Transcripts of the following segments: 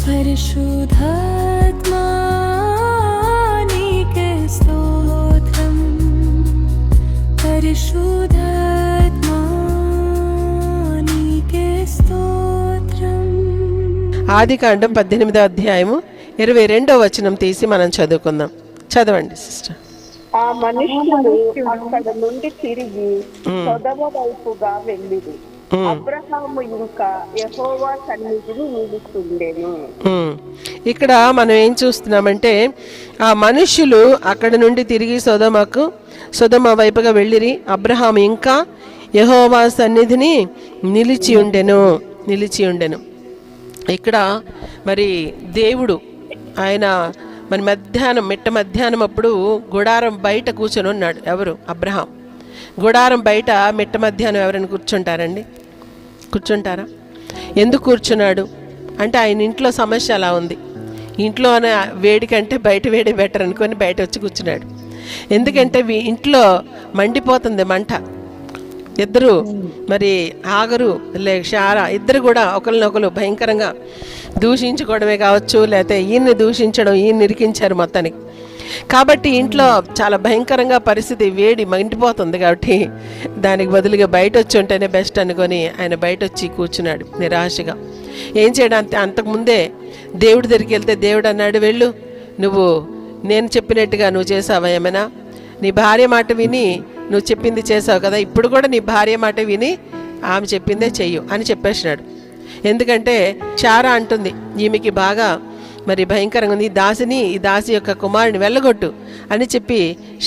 పరిశుద్ధాత్మా నీకే స్తోత్రం, పరిశుద్ధాత్మా నీకే స్తోత్రం. ఆదికాండం 18వ అధ్యాయము 22వ వచనం తీసి మనం చదువుకుందాం. చదవండి సిస్టర్. ఆ మనుషులు అక్కడ నుండి తిరిగి సొదొమ వైపుగా వెళ్ళిరి. అబ్రహాము ఇంకా యెహోవా సన్నిధిని నిలుచుండెను. ఇక్కడ మనం ఏం చూస్తున్నామంటే, ఆ మనుషులు అక్కడ నుండి తిరిగి సొదొమ వైపుగా వెళ్ళిరి. అబ్రహాము ఇంకా యెహోవా సన్నిధిని నిలిచి ఉండెను. ఇక్కడ మరి దేవుడు ఆయన మరి మిట్ట మధ్యాహ్నం అప్పుడు గుడారం బయట కూర్చొని ఉన్నాడు. ఎవరు? అబ్రహాం. గుడారం బయట మిట్ట మధ్యాహ్నం ఎవరైనా కూర్చుంటారా? ఎందుకు కూర్చున్నాడు అంటే, ఆయన ఇంట్లో సమస్య అలా ఉంది. ఇంట్లో వేడి కంటే బయట వేడి బెటర్ అనుకొని బయట వచ్చి కూర్చున్నాడు. ఎందుకంటే ఇంట్లో మండిపోతుంది మంట. ఇద్దరు మరి ఆగరు శారా ఇద్దరు కూడా ఒకరినొకరు భయంకరంగా దూషించుకోవడమే కావచ్చు, లేకపోతే ఈయన్ని దూషించడం, ఈయన్ని ఇరికించారు మొత్తానికి. కాబట్టి ఇంట్లో చాలా భయంకరంగా పరిస్థితి, వేడి మండిపోతుంది. కాబట్టి దానికి బదులుగా బయట వచ్చి ఉంటేనే బెస్ట్ అనుకొని ఆయన బయట వచ్చి కూర్చున్నాడు నిరాశగా. ఏం చేయడానికి అంతకుముందే దేవుడి దగ్గరికి వెళ్తే దేవుడు అన్నాడు, వెళ్ళు, నువ్వు నేను చెప్పినట్టుగా నువ్వు చేసావా? ఏమైనా నీ భార్య మాట విని నువ్వు చెప్పింది చేసావు కదా, ఇప్పుడు కూడా నీ భార్య మాట విని ఆమె చెప్పిందే చెయ్యు అని చెప్పేసినాడు. ఎందుకంటే శారా అంటుంది, ఈమెకి బాగా మరి భయంకరంగా ఉంది, ఈ దాసి యొక్క కుమారుని వెళ్ళగొట్టు అని చెప్పి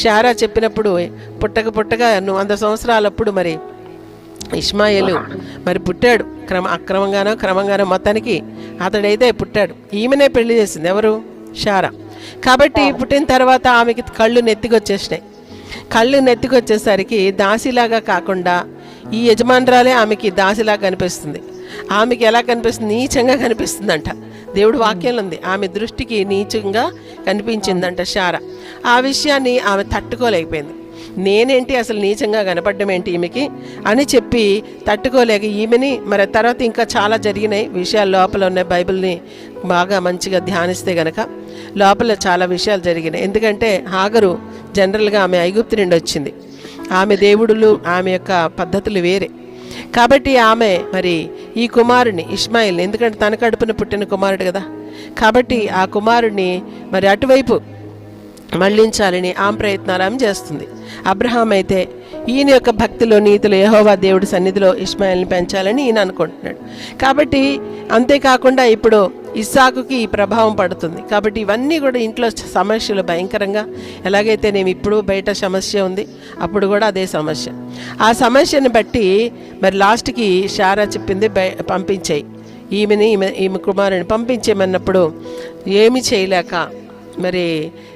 శారా చెప్పినప్పుడు పుట్టగా 100 సంవత్సరాలప్పుడు మరి ఇష్మాయేలు మరి పుట్టాడు. క్రమంగానో మొత్తానికి అతడైతే పుట్టాడు. ఈమెనే పెళ్లి చేసింది. ఎవరు? శారా. కాబట్టి పుట్టిన తర్వాత ఆమెకి కళ్ళు నెత్తికొచ్చేసరికి దాసిలాగా కాకుండా ఈ యజమానురాలే ఆమెకి దాసిలాగా కనిపిస్తుంది. ఆమెకి ఎలా కనిపిస్తుంది? నీచంగా కనిపిస్తుందంట. దేవుడు వాక్యంలో ఉంది, ఆమె దృష్టికి నీచంగా కనిపించిందంట శారా. ఆ విషయాన్ని ఆమె తట్టుకోలేకపోయింది. నేనేంటి అసలు నీచంగా కనపడడం ఏంటి ఈమెకి అని చెప్పి తట్టుకోలేక ఈమెని మరి తర్వాత ఇంకా చాలా జరిగినాయి విషయాలు లోపల ఉన్నాయి. బైబిల్ని బాగా మంచిగా ధ్యానిస్తే గనక లోపల చాలా విషయాలు జరిగినాయి. ఎందుకంటే హాగరు జనరల్గా ఆమె ఐగుప్తు నుండి వచ్చింది. ఆమె దేవుడులు, ఆమె యొక్క పద్ధతులు వేరే. కాబట్టి ఆమె మరి ఈ కుమారుని ఇష్మాయిల్ని, ఎందుకంటే తన కడుపున పుట్టిన కుమారుడు కదా, కాబట్టి ఆ కుమారుడిని మరి అటువైపు మళ్ళించాలని ఆమె ప్రయత్నాలు ఆమె చేస్తుంది. అబ్రహాం అయితే ఈయన యొక్క భక్తిలో, నీతిలో, యెహోవా దేవుడి సన్నిధిలో ఇష్మాయిల్ని పెంచాలని ఈయన అనుకుంటున్నాడు. కాబట్టి అంతేకాకుండా ఇప్పుడు ఇస్సాకుకి ఈ ప్రభావం పడుతుంది. కాబట్టి ఇవన్నీ కూడా ఇంట్లో సమస్యలు భయంకరంగా, ఎలాగైతే నేను ఇప్పుడు బయట సమస్య ఉంది, అప్పుడు కూడా అదే సమస్య. ఆ సమస్యని బట్టి మరి లాస్ట్కి శారా చెప్పింది పంపించేయి, ఈమె కుమారుని పంపించేమన్నప్పుడు ఏమి చేయలేక మరి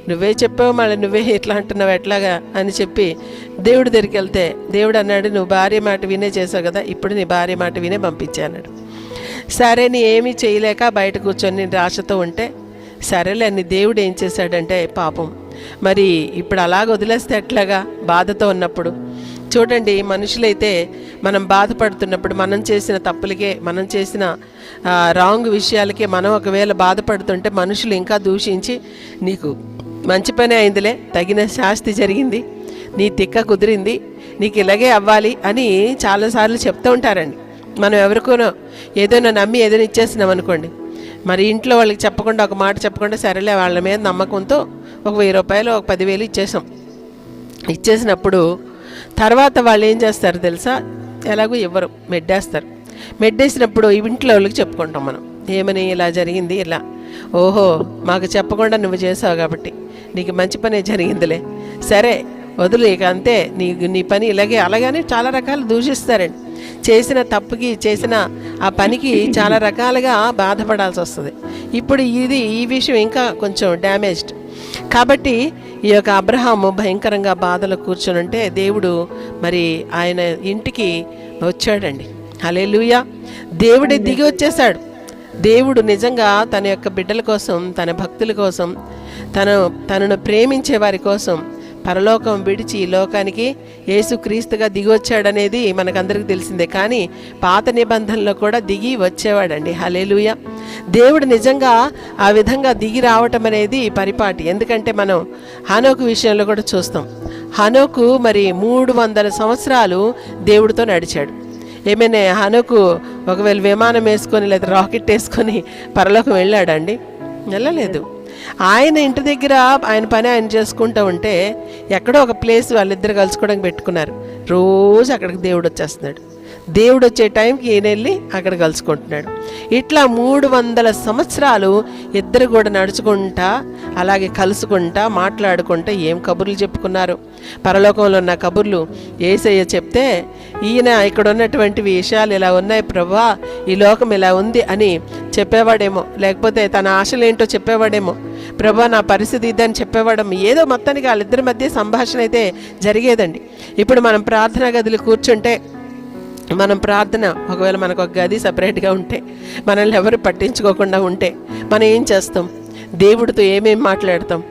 నువ్వే చెప్పావు, మళ్ళీ నువ్వే ఇట్లా అంటున్నావు ఎట్లాగా అని చెప్పి దేవుడి దగ్గరికి వెళ్తే దేవుడు అన్నాడు, నువ్వు భార్య మాట వినే చేసావు కదా, ఇప్పుడు నీ భార్య మాట వినే పంపించే అన్నాడు. సరే నీ ఏమీ చేయలేక బయట కూర్చొని రాశతో ఉంటే, సరేలే అని దేవుడు ఏం చేశాడంటే, పాపం మరి ఇప్పుడు అలాగ వదిలేస్తే ఎట్లాగా బాధతో ఉన్నప్పుడు. చూడండి, మనుషులైతే మనం బాధపడుతున్నప్పుడు మనం చేసిన తప్పులకే, మనం చేసిన రాంగ్ విషయాలకే మనం ఒకవేళ బాధపడుతుంటే మనుషులు ఇంకా దూషించి, నీకు మంచి పని అయిందిలే, తగిన శాస్తి జరిగింది, నీ తిక్క కుదిరింది, నీకు ఇలాగే అవ్వాలి అని చాలాసార్లు చెప్తూ ఉంటారండి. మనం ఎవరికోనో ఏదైనా నమ్మి ఏదైనా ఇచ్చేసినాం అనుకోండి, మరి ఇంట్లో వాళ్ళకి చెప్పకుండా, ఒక మాట చెప్పకుండా, సరేలే వాళ్ళ మీద నమ్మకంతో ఒక 1000 రూపాయలు, ఒక 10,000 ఇచ్చేసినప్పుడు తర్వాత వాళ్ళు ఏం చేస్తారు తెలుసా? ఎలాగో ఇవ్వరు, మెడ్డేసినప్పుడు ఇంట్లో వాళ్ళకి చెప్పుకుంటాం మనం, ఏమని ఇలా జరిగింది, ఇలా, ఓహో మాకు చెప్పకుండా నువ్వు చేసావు కాబట్టి నీకు మంచి పనే జరిగిందిలే, సరే వదులు ఇక అంతే, నీ పని ఇలాగే, అలాగని చాలా రకాలు దూషిస్తారండి. చేసిన తప్పుకి, చేసిన ఆ పనికి చాలా రకాలుగా బాధపడాల్సి వస్తుంది. ఇప్పుడు ఈ విషయం ఇంకా కొంచెం డ్యామేజ్డ్. కాబట్టి ఈ యొక్క అబ్రహాము భయంకరంగా బాధలో కూర్చొనుంటే దేవుడు మరి ఆయన ఇంటికి వచ్చాడండి. హల్లెలూయా. దేవుడే దిగి వచ్చేసాడు. దేవుడు నిజంగా తన యొక్క బిడ్డల కోసం, తన భక్తుల కోసం, తనను ప్రేమించే వారి కోసం పరలోకం విడిచి ఈ లోకానికి యేసుక్రీస్తుగా దిగి వచ్చాడనేది మనకందరికీ తెలిసిందే. కానీ పాత నిబంధనలో కూడా దిగి వచ్చేవాడండి. హల్లెలూయా. దేవుడు నిజంగా ఆ విధంగా దిగి రావటం అనేది పరిపాటి. ఎందుకంటే మనం హనోకు విషయంలో కూడా చూస్తాం. హనోకు మరి 300 సంవత్సరాలు దేవుడితో నడిచాడు. ఏమైనా హనోకు ఒకవేళ విమానం వేసుకొని లేదా రాకెట్ వేసుకొని పరలోకం వెళ్ళాడండి? వెళ్ళలేదు. ఆయన ఇంటి దగ్గర ఆయన పని ఆయన చేసుకుంటూ ఉంటే ఎక్కడో ఒక ప్లేస్ వాళ్ళిద్దరు కలుసుకోవడానికి పెట్టుకున్నారు. రోజు అక్కడికి దేవుడు వచ్చేస్తున్నాడు. దేవుడు వచ్చే టైంకి ఈయన వెళ్ళి అక్కడ కలుసుకుంటున్నాడు. ఇట్లా 300 సంవత్సరాలు ఇద్దరు కూడా నడుచుకుంటా అలాగే కలుసుకుంటా మాట్లాడుకుంటా ఏం కబుర్లు చెప్పుకున్నారు. పరలోకంలో ఉన్న కబుర్లు యేసయ్య చెప్తే ఈయన ఇక్కడ ఉన్నటువంటి విషయాలు ఇలా ఉన్నాయి ప్రభువా, ఈ లోకం ఇలా ఉంది అని చెప్పేవాడేమో, లేకపోతే తన ఆశలు ఏంటో చెప్పేవాడేమో, ప్రభువా నా పరిస్థితి ఇదని చెప్పేవాడేమో. ఏదో మొత్తానికి వాళ్ళిద్దరి మధ్య సంభాషణ అయితే జరిగేదండి. ఇప్పుడు మనం ప్రార్థనా గదిలో కూర్చుంటే మనం ప్రార్థన ఒకవేళ మనకు ఒక గది సపరేట్గా ఉంటే మనల్ని ఎవరు పట్టించుకోకుండా ఉంటే మనం ఏం చేస్తాం? దేవుడితో ఏమేం మాట్లాడతాం?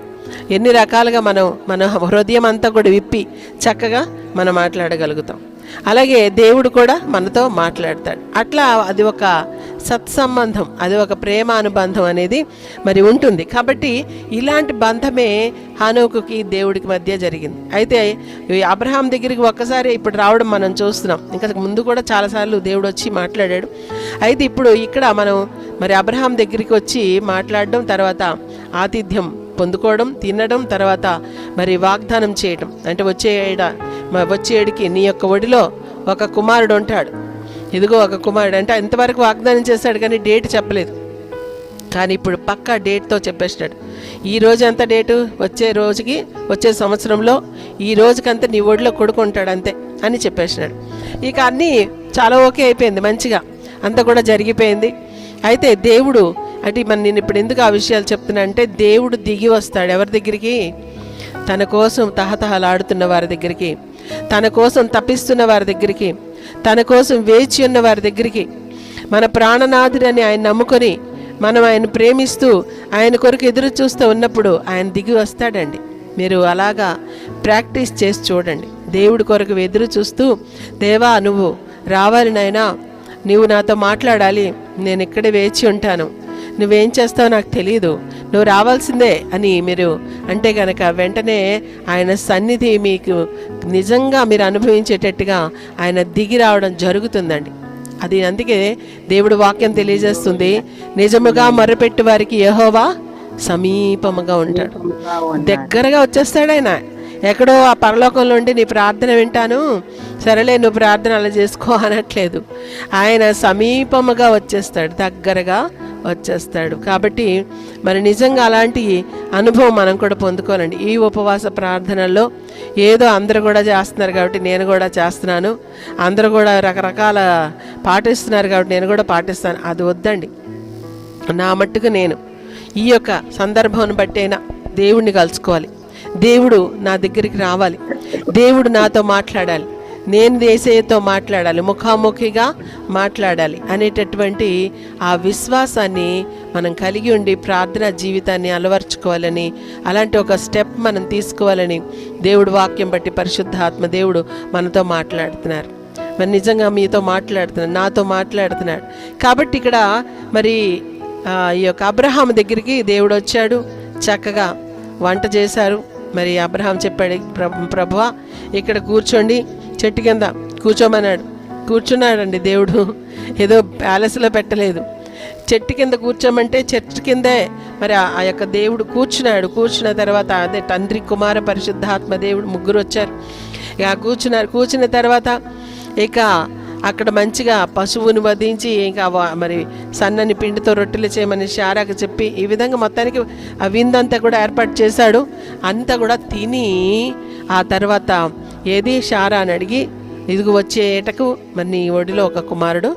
ఎన్ని రకాలుగా మన హృదయం అంతా కూడా విప్పి చక్కగా మనం మాట్లాడగలుగుతాం. అలాగే దేవుడు కూడా మనతో మాట్లాడతాడు. అట్లా అది ఒక సత్సంబంధం, అది ఒక ప్రేమ అనుబంధం అనేది మరి ఉంటుంది. కాబట్టి ఇలాంటి బంధమే హనోకుకి దేవుడికి మధ్య జరిగింది. అయితే అబ్రహాం దగ్గరికి ఒక్కసారి ఇప్పుడు రావడం మనం చూస్తున్నాం. ఇంకా ముందు కూడా చాలాసార్లు దేవుడు వచ్చి మాట్లాడాడు. అయితే ఇప్పుడు ఇక్కడ మనం మరి అబ్రహాం దగ్గరికి వచ్చి మాట్లాడడం, తర్వాత ఆతిథ్యం పొందుకోవడం, తినడం, తర్వాత మరి వాగ్దానం చేయడం. అంటే వచ్చేడికి నీ యొక్క ఒడిలో ఒక కుమారుడు ఉంటాడు, ఇదిగో ఒక కుమారుడు అంటే ఇంతవరకు వాగ్దానం చేశాడు కానీ డేట్ చెప్పలేదు. కానీ ఇప్పుడు పక్కా డేట్తో చెప్పేసినాడు. ఈ రోజు అంత డేటు, వచ్చే సంవత్సరంలో ఈ రోజుకంతా నీ ఒడిలో కొడుకుంటాడు అంతే అని చెప్పేసినాడు. ఇక అన్నీ చాలా ఓకే అయిపోయింది, మంచిగా అంతా కూడా జరిగిపోయింది. అయితే దేవుడు అంటే నేను ఇప్పుడు ఎందుకు ఆ విషయాలు చెప్తున్నా అంటే, దేవుడు దిగి వస్తాడు ఎవరి దగ్గరికి? తన కోసం తహతహలాడుతున్న వారి దగ్గరికి, తన కోసం తప్పిస్తున్న వారి దగ్గరికి, తన కోసం వేచి ఉన్న వారి దగ్గరికి. మన ప్రాణనాథుడని ఆయన నమ్ముకొని మనం ఆయన ప్రేమిస్తూ ఆయన కొరకు ఎదురు చూస్తూ ఉన్నప్పుడు ఆయన దిగి వస్తాడండి. మీరు అలాగా ప్రాక్టీస్ చేసి చూడండి. దేవుడి కొరకు ఎదురు చూస్తూ, దేవా నువ్వు రావాలి నాయనా, నువ్వు నాతో మాట్లాడాలి, నేను ఇక్కడే వేచి ఉంటాను, నువ్వేం చేస్తావో నాకు తెలియదు, నువ్వు రావాల్సిందే అని మీరు అంటే కనుక వెంటనే ఆయన సన్నిధి మీకు నిజంగా మీరు అనుభవించేటట్టుగా ఆయన దిగి రావడం జరుగుతుందండి. అది అందుకే దేవుడు వాక్యం తెలియజేస్తుంది, నిజముగా మొర్రపెట్టు వారికి యెహోవా సమీపముగా ఉంటాడు. దగ్గరగా వచ్చేస్తాడు ఆయన. ఎక్కడో ఆ పరలోకంలో ఉండి నీ ప్రార్థన వింటాను, సరేలే నువ్వు ప్రార్థన అలా చేసుకో అనట్లేదు. ఆయన సమీపముగా వచ్చేస్తాడు, దగ్గరగా వచ్చేస్తాడు. కాబట్టి మరి నిజంగా అలాంటి అనుభవం మనం కూడా పొందుకోవాలండి. ఈ ఉపవాస ప్రార్థనల్లో ఏదో అందరూ కూడా చేస్తున్నారు కాబట్టి నేను కూడా చేస్తున్నాను, అందరూ కూడా రకరకాల పాటిస్తున్నారు కాబట్టి నేను కూడా పాటిస్తాను, అది వద్దండి. నా మట్టుకు నేను ఈ యొక్క సందర్భాన్ని బట్టైనా దేవుడిని కలుసుకోవాలి, దేవుడు నా దగ్గరికి రావాలి, దేవుడు నాతో మాట్లాడాలి, నేను యేసయ్యతో మాట్లాడాలి, ముఖాముఖిగా మాట్లాడాలి అనేటటువంటి ఆ విశ్వాసాన్ని మనం కలిగి ఉండి ప్రార్థనా జీవితాన్ని అలవర్చుకోవాలని, అలాంటి ఒక స్టెప్ మనం తీసుకోవాలని దేవుడు వాక్యం బట్టి పరిశుద్ధాత్మ దేవుడు మనతో మాట్లాడుతున్నారు. మరి నిజంగా మీతో మాట్లాడుతున్నాడు, నాతో మాట్లాడుతున్నాడు. కాబట్టి ఇక్కడ మరి ఈ యొక్క అబ్రహాం దగ్గరికి దేవుడు వచ్చాడు, చక్కగా వంట చేశారు. మరి అబ్రహాం చెప్పాడు, ప్రభువా ఇక్కడ కూర్చోండి, చెట్టు కింద కూర్చోమన్నాడు. కూర్చున్నాడండి దేవుడు, ఏదో ప్యాలెస్లో పెట్టలేదు, చెట్టు కింద కూర్చోమంటే చెట్టు కిందే మరి ఆ యొక్క దేవుడు కూర్చున్నాడు. కూర్చున్న తర్వాత అదే తండ్రి కుమార పరిశుద్ధాత్మ దేవుడు ముగ్గురు వచ్చారు. ఇక కూర్చున్న తర్వాత ఇక అక్కడ మంచిగా పశువుని వధించి ఇంకా మరి సన్నని పిండితో రొట్టెలు చేయమని శారాకు చెప్పి ఈ విధంగా మొత్తానికి ఆ విందంతా కూడా ఏర్పాటు చేశాడు. అంతా కూడా తిని ఆ తర్వాత ఏది శారా అని అడిగి, ఇదిగు వచ్చే ఏటకు మరి నీ ఒడిలో ఒక కుమారుడు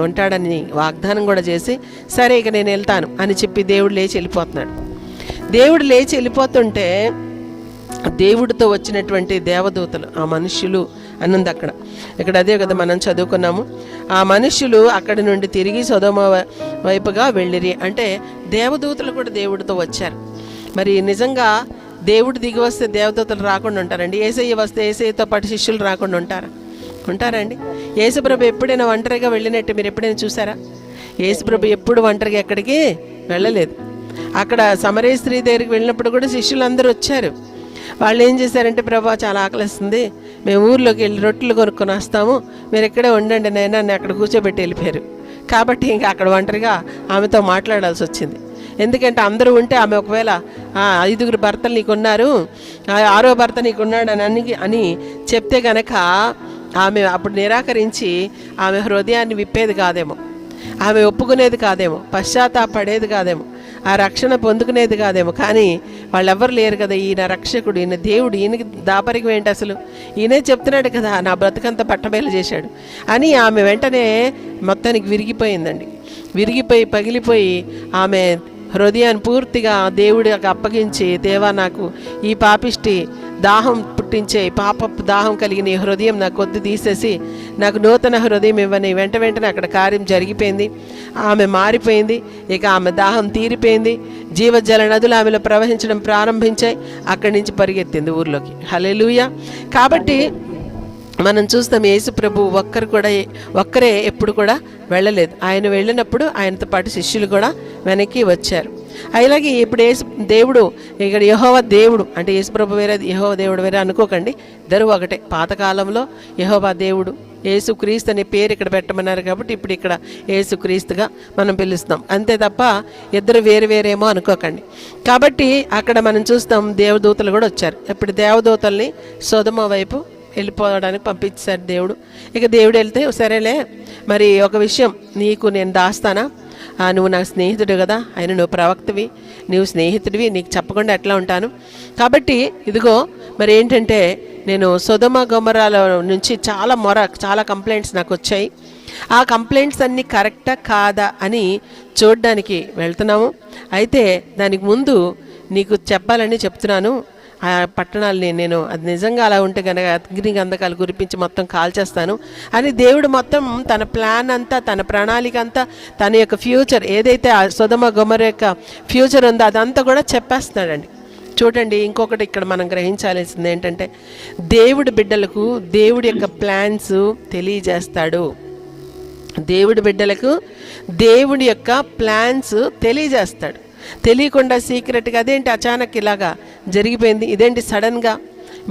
ఉంటాడని వాగ్దానం కూడా చేసి, సరే ఇక నేను వెళ్తాను అని చెప్పి దేవుడు లేచి వెళ్ళిపోతున్నాడు. దేవుడు లేచి వెళ్ళిపోతుంటే దేవుడితో వచ్చినటువంటి దేవదూతలు, ఆ మనుష్యులు అన్నది ఇక్కడ అదే కదా మనం చదువుకున్నాము. ఆ మనుష్యులు అక్కడి నుండి తిరిగి సొదొమ వైపుగా వెళ్ళిరి. అంటే దేవదూతలు కూడా దేవుడితో వచ్చారు. మరి నిజంగా దేవుడు దిగి వస్తే దేవదూతలు రాకుండా ఉంటారండి? యేసయ్య వస్తే యేసయ్యతో పాటు శిష్యులు రాకుండా ఉంటారండి? యేసుప్రభు ఎప్పుడైనా ఒంటరిగా వెళ్ళినట్టు మీరు ఎప్పుడైనా చూసారా? యేసుప్రభు ఎప్పుడు ఒంటరిగా ఎక్కడికి వెళ్ళలేదు. అక్కడ సమరయ స్త్రీ దగ్గరికి వెళ్ళినప్పుడు కూడా శిష్యులు అందరూ వచ్చారు. వాళ్ళు ఏం చేశారంటే, ప్రభా చాలా ఆకలిస్తుంది, మేము ఊర్లోకి వెళ్ళి రొట్టెలు కొనుక్కొని వస్తాము, మీరు ఇక్కడే ఉండండి నైనా అని అక్కడ కూర్చోబెట్టి వెళ్ళిపోయారు. కాబట్టి ఇంకా అక్కడ ఒంటరిగా ఆమెతో మాట్లాడాల్సి వచ్చింది. ఎందుకంటే అందరూ ఉంటే ఆమె ఒకవేళ 5 భర్తలు నీకున్నారు, 6వ భర్త నీకున్నాడు అని చెప్తే కనుక ఆమె అప్పుడు నిరాకరించి ఆమె హృదయాన్ని విప్పేది కాదేమో, ఆమె ఒప్పుకునేది కాదేమో, పశ్చాత్తాపడేది కాదేమో, ఆ రక్షణ పొందుకునేది కాదేమో. కానీ వాళ్ళెవ్వరు లేరు కదా, ఈయన రక్షకుడు, ఈయన దేవుడు, ఈయనకి దాపరికం ఏంటి అసలు, ఈయనే చెప్తున్నాడు కదా నా బ్రతుకంతా పట్టబయలు చేశాడు అని ఆమె వెంటనే మొత్తానికి విరిగిపోయిందండి. విరిగిపోయి పగిలిపోయి ఆమె హృదయాన్ని పూర్తిగా దేవుడికి అప్పగించి, దేవా నాకు ఈ పాపిష్టి దాహం పుట్టించే పాపపు దాహం కలిగిన ఈ హృదయం నాకు కొద్ది తీసేసి నాకు నూతన హృదయం ఇవ్వని వెంటనే అక్కడ కార్యం జరిగిపోయింది. ఆమె మారిపోయింది. ఇక ఆమె దాహం తీరిపోయింది. జీవజల నదులు ఆమెలో ప్రవహించడం ప్రారంభించాయి. అక్కడి నుంచి పరిగెత్తింది ఊర్లోకి. హల్లెలూయా. కాబట్టి మనం చూస్తాం యేసు ప్రభు ఒక్కరే ఎప్పుడు కూడా వెళ్ళలేదు. ఆయన వెళ్ళినప్పుడు ఆయనతో పాటు శిష్యులు కూడా వెనక్కి వచ్చారు. అలాగే ఇప్పుడు దేవుడు ఇక్కడ యెహోవా దేవుడు అంటే యేసు ప్రభు వేరే, యెహోవా దేవుడు వేరే అనుకోకండి, ఇద్దరు ఒకటే. పాతకాలంలో యెహోవా దేవుడు, యేసు క్రీస్తు అనే పేరు ఇక్కడ పెట్టమన్నారు కాబట్టి ఇప్పుడు ఇక్కడ యేసు క్రీస్తుగా మనం పిలుస్తాం, అంతే తప్ప ఇద్దరు వేరేమో అనుకోకండి. కాబట్టి అక్కడ మనం చూస్తాం దేవదూతలు కూడా వచ్చారు. ఇప్పుడు దేవదూతల్ని సొదొమ వైపు వెళ్ళిపోవడానికి పంపించారు దేవుడు. ఇక దేవుడు వెళ్తే, సరేలే మరి ఒక విషయం నీకు నేను దాస్తానా, నువ్వు నాకు స్నేహితుడు కదా, ఆయన నువ్వు ప్రవక్తవి, నువ్వు స్నేహితుడివి, నీకు చెప్పకుండా ఎట్లా ఉంటాను. కాబట్టి ఇదిగో మరి ఏంటంటే, నేను సొదొమ గొమొర్రాల నుంచి చాలా కంప్లైంట్స్ నాకు వచ్చాయి. ఆ కంప్లైంట్స్ అన్నీ కరెక్టా కాదా అని చూడడానికి వెళ్తున్నాము. అయితే దానికి ముందు నీకు చెప్పాలని చెప్తున్నాను. ఆ పట్టణాలని నేను అది నిజంగా అలా ఉంటే కనుక అగ్ని గంధకాలు కురిపించి మొత్తం కాల్చేస్తాను అని దేవుడు మొత్తం తన ప్లాన్ అంతా, తన ప్రణాళిక అంతా, తన యొక్క ఫ్యూచర్ ఏదైతే ఆ సొదొమ గొమొర్రా యొక్క ఫ్యూచర్ ఉందో అదంతా కూడా చెప్పేస్తున్నాడండి. చూడండి, ఇంకొకటి ఇక్కడ మనం గ్రహించాల్సింది ఏంటంటే, దేవుడి బిడ్డలకు దేవుడి యొక్క ప్లాన్స్ తెలియజేస్తాడు. దేవుడి బిడ్డలకు దేవుడి యొక్క ప్లాన్స్ తెలియజేస్తాడు. తెలియకుండా సీక్రెట్గా అదేంటి అచానక్ ఇలాగా జరిగిపోయింది, ఇదేంటి సడన్గా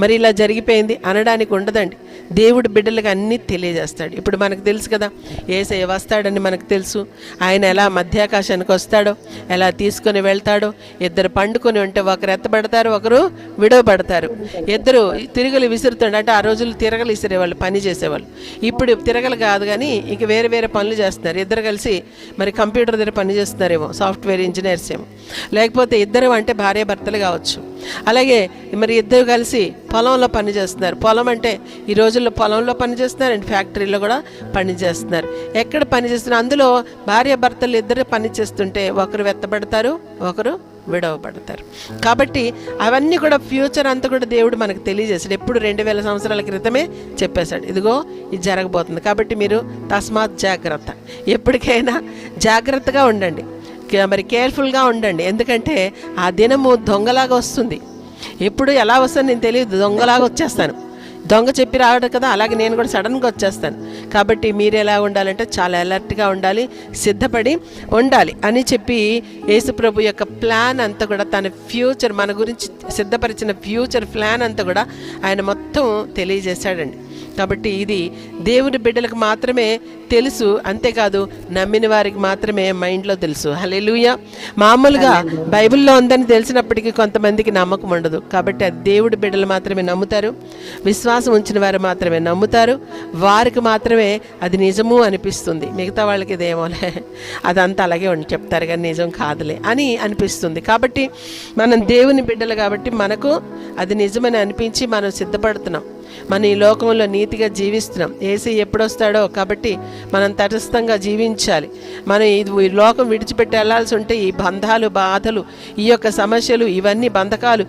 మరి ఇలా జరిగిపోయింది అనడానికి ఉండదండి. దేవుడి బిడ్డలకు అన్నీ తెలియజేస్తాడు. ఇప్పుడు మనకు తెలుసు కదా, యేసయ్య వస్తాడని మనకు తెలుసు. ఆయన ఎలా మధ్యాకాశానికి వస్తాడో, ఎలా తీసుకొని వెళ్తాడో. ఇద్దరు పండుకొని ఉంటే ఒకరు ఎత్తబడతారు, ఒకరు విడవబడతారు. ఇద్దరు తిరగలు విసురుతాడు. అంటే ఆ రోజులు తిరగలు విసిరేవాళ్ళు, పని చేసేవాళ్ళు. ఇప్పుడు తిరగలు కాదు కానీ ఇంక వేరే పనులు చేస్తున్నారు. ఇద్దరు కలిసి మరి కంప్యూటర్ దగ్గర పని చేస్తున్నారేమో, సాఫ్ట్వేర్ ఇంజనీర్స్ ఏమో, లేకపోతే ఇద్దరు అంటే భార్య భర్తలు కావచ్చు. అలాగే మరి ఇద్దరు కలిసి పొలంలో పని చేస్తున్నారు. పొలం అంటే ఈ రోజుల్లో పొలంలో పని చేస్తున్నారు అండ్ ఫ్యాక్టరీలో కూడా పని చేస్తున్నారు. ఎక్కడ పని చేస్తున్నారు, అందులో భార్య భర్తలు ఇద్దరు పని చేస్తుంటే ఒకరు వెత్తబడతారు, ఒకరు విడవబడతారు. కాబట్టి అవన్నీ కూడా ఫ్యూచర్ అంతా కూడా దేవుడు మనకు తెలియజేశాడు. ఎప్పుడు 2000 సంవత్సరాల క్రితమే చెప్పేశాడు, ఇదిగో ఇది జరగబోతుంది. కాబట్టి మీరు తస్మాత్ జాగ్రత్త, ఎప్పటికైనా జాగ్రత్తగా ఉండండి, మరి కేర్ఫుల్గా ఉండండి. ఎందుకంటే ఆ దినము దొంగలాగా వస్తుంది. ఎప్పుడు ఎలా వస్తుందో నేను తెలియదు, దొంగలాగా వచ్చేస్తాను. దొంగ చెప్పి రావడం కదా, అలాగే నేను కూడా సడన్గా వచ్చేస్తాను. కాబట్టి మీరు ఎలా ఉండాలంటే చాలా అలర్ట్గా ఉండాలి, సిద్ధపడి ఉండాలి అని చెప్పి యేసు ప్రభు యొక్క ప్లాన్ అంతా కూడా, తన ఫ్యూచర్ మన గురించి సిద్ధపరిచిన ఫ్యూచర్ ప్లాన్ అంతా కూడా ఆయన మొత్తం తెలియజేశాడండి. కాబట్టి ఇది దేవుని బిడ్డలకు మాత్రమే తెలుసు, అంతేకాదు నమ్మిన వారికి మాత్రమే మైండ్లో తెలుసు. హల్లెలూయా. మామూలుగా బైబిల్లో ఉందని తెలిసినప్పటికీ కొంతమందికి నమ్మకం ఉండదు. కాబట్టి అది దేవుడి బిడ్డలు మాత్రమే నమ్ముతారు, విశ్వాసం ఉంచిన వారు మాత్రమే నమ్ముతారు, వారికి మాత్రమే అది నిజము అనిపిస్తుంది. మిగతా వాళ్ళకి ఇదేమోలే, అదంతా అలాగే చెప్తారు కానీ నిజం కాదులే అని అనిపిస్తుంది. కాబట్టి మనం దేవుని బిడ్డలు కాబట్టి మనకు అది నిజమని అనిపించి మనం సిద్ధపడుతున్నాం. మన ఈ లోకంలో నీతిగా జీవిస్తున్నాం. యేసయ్య ఎప్పుడు వస్తాడో కాబట్టి మనం తటస్థంగా జీవించాలి. మనం ఈ లోకం విడిచిపెట్టి వెళ్ళాల్సి ఉంటే ఈ బంధాలు, బాధలు, ఈ యొక్క సమస్యలు, ఇవన్నీ బంధకాలు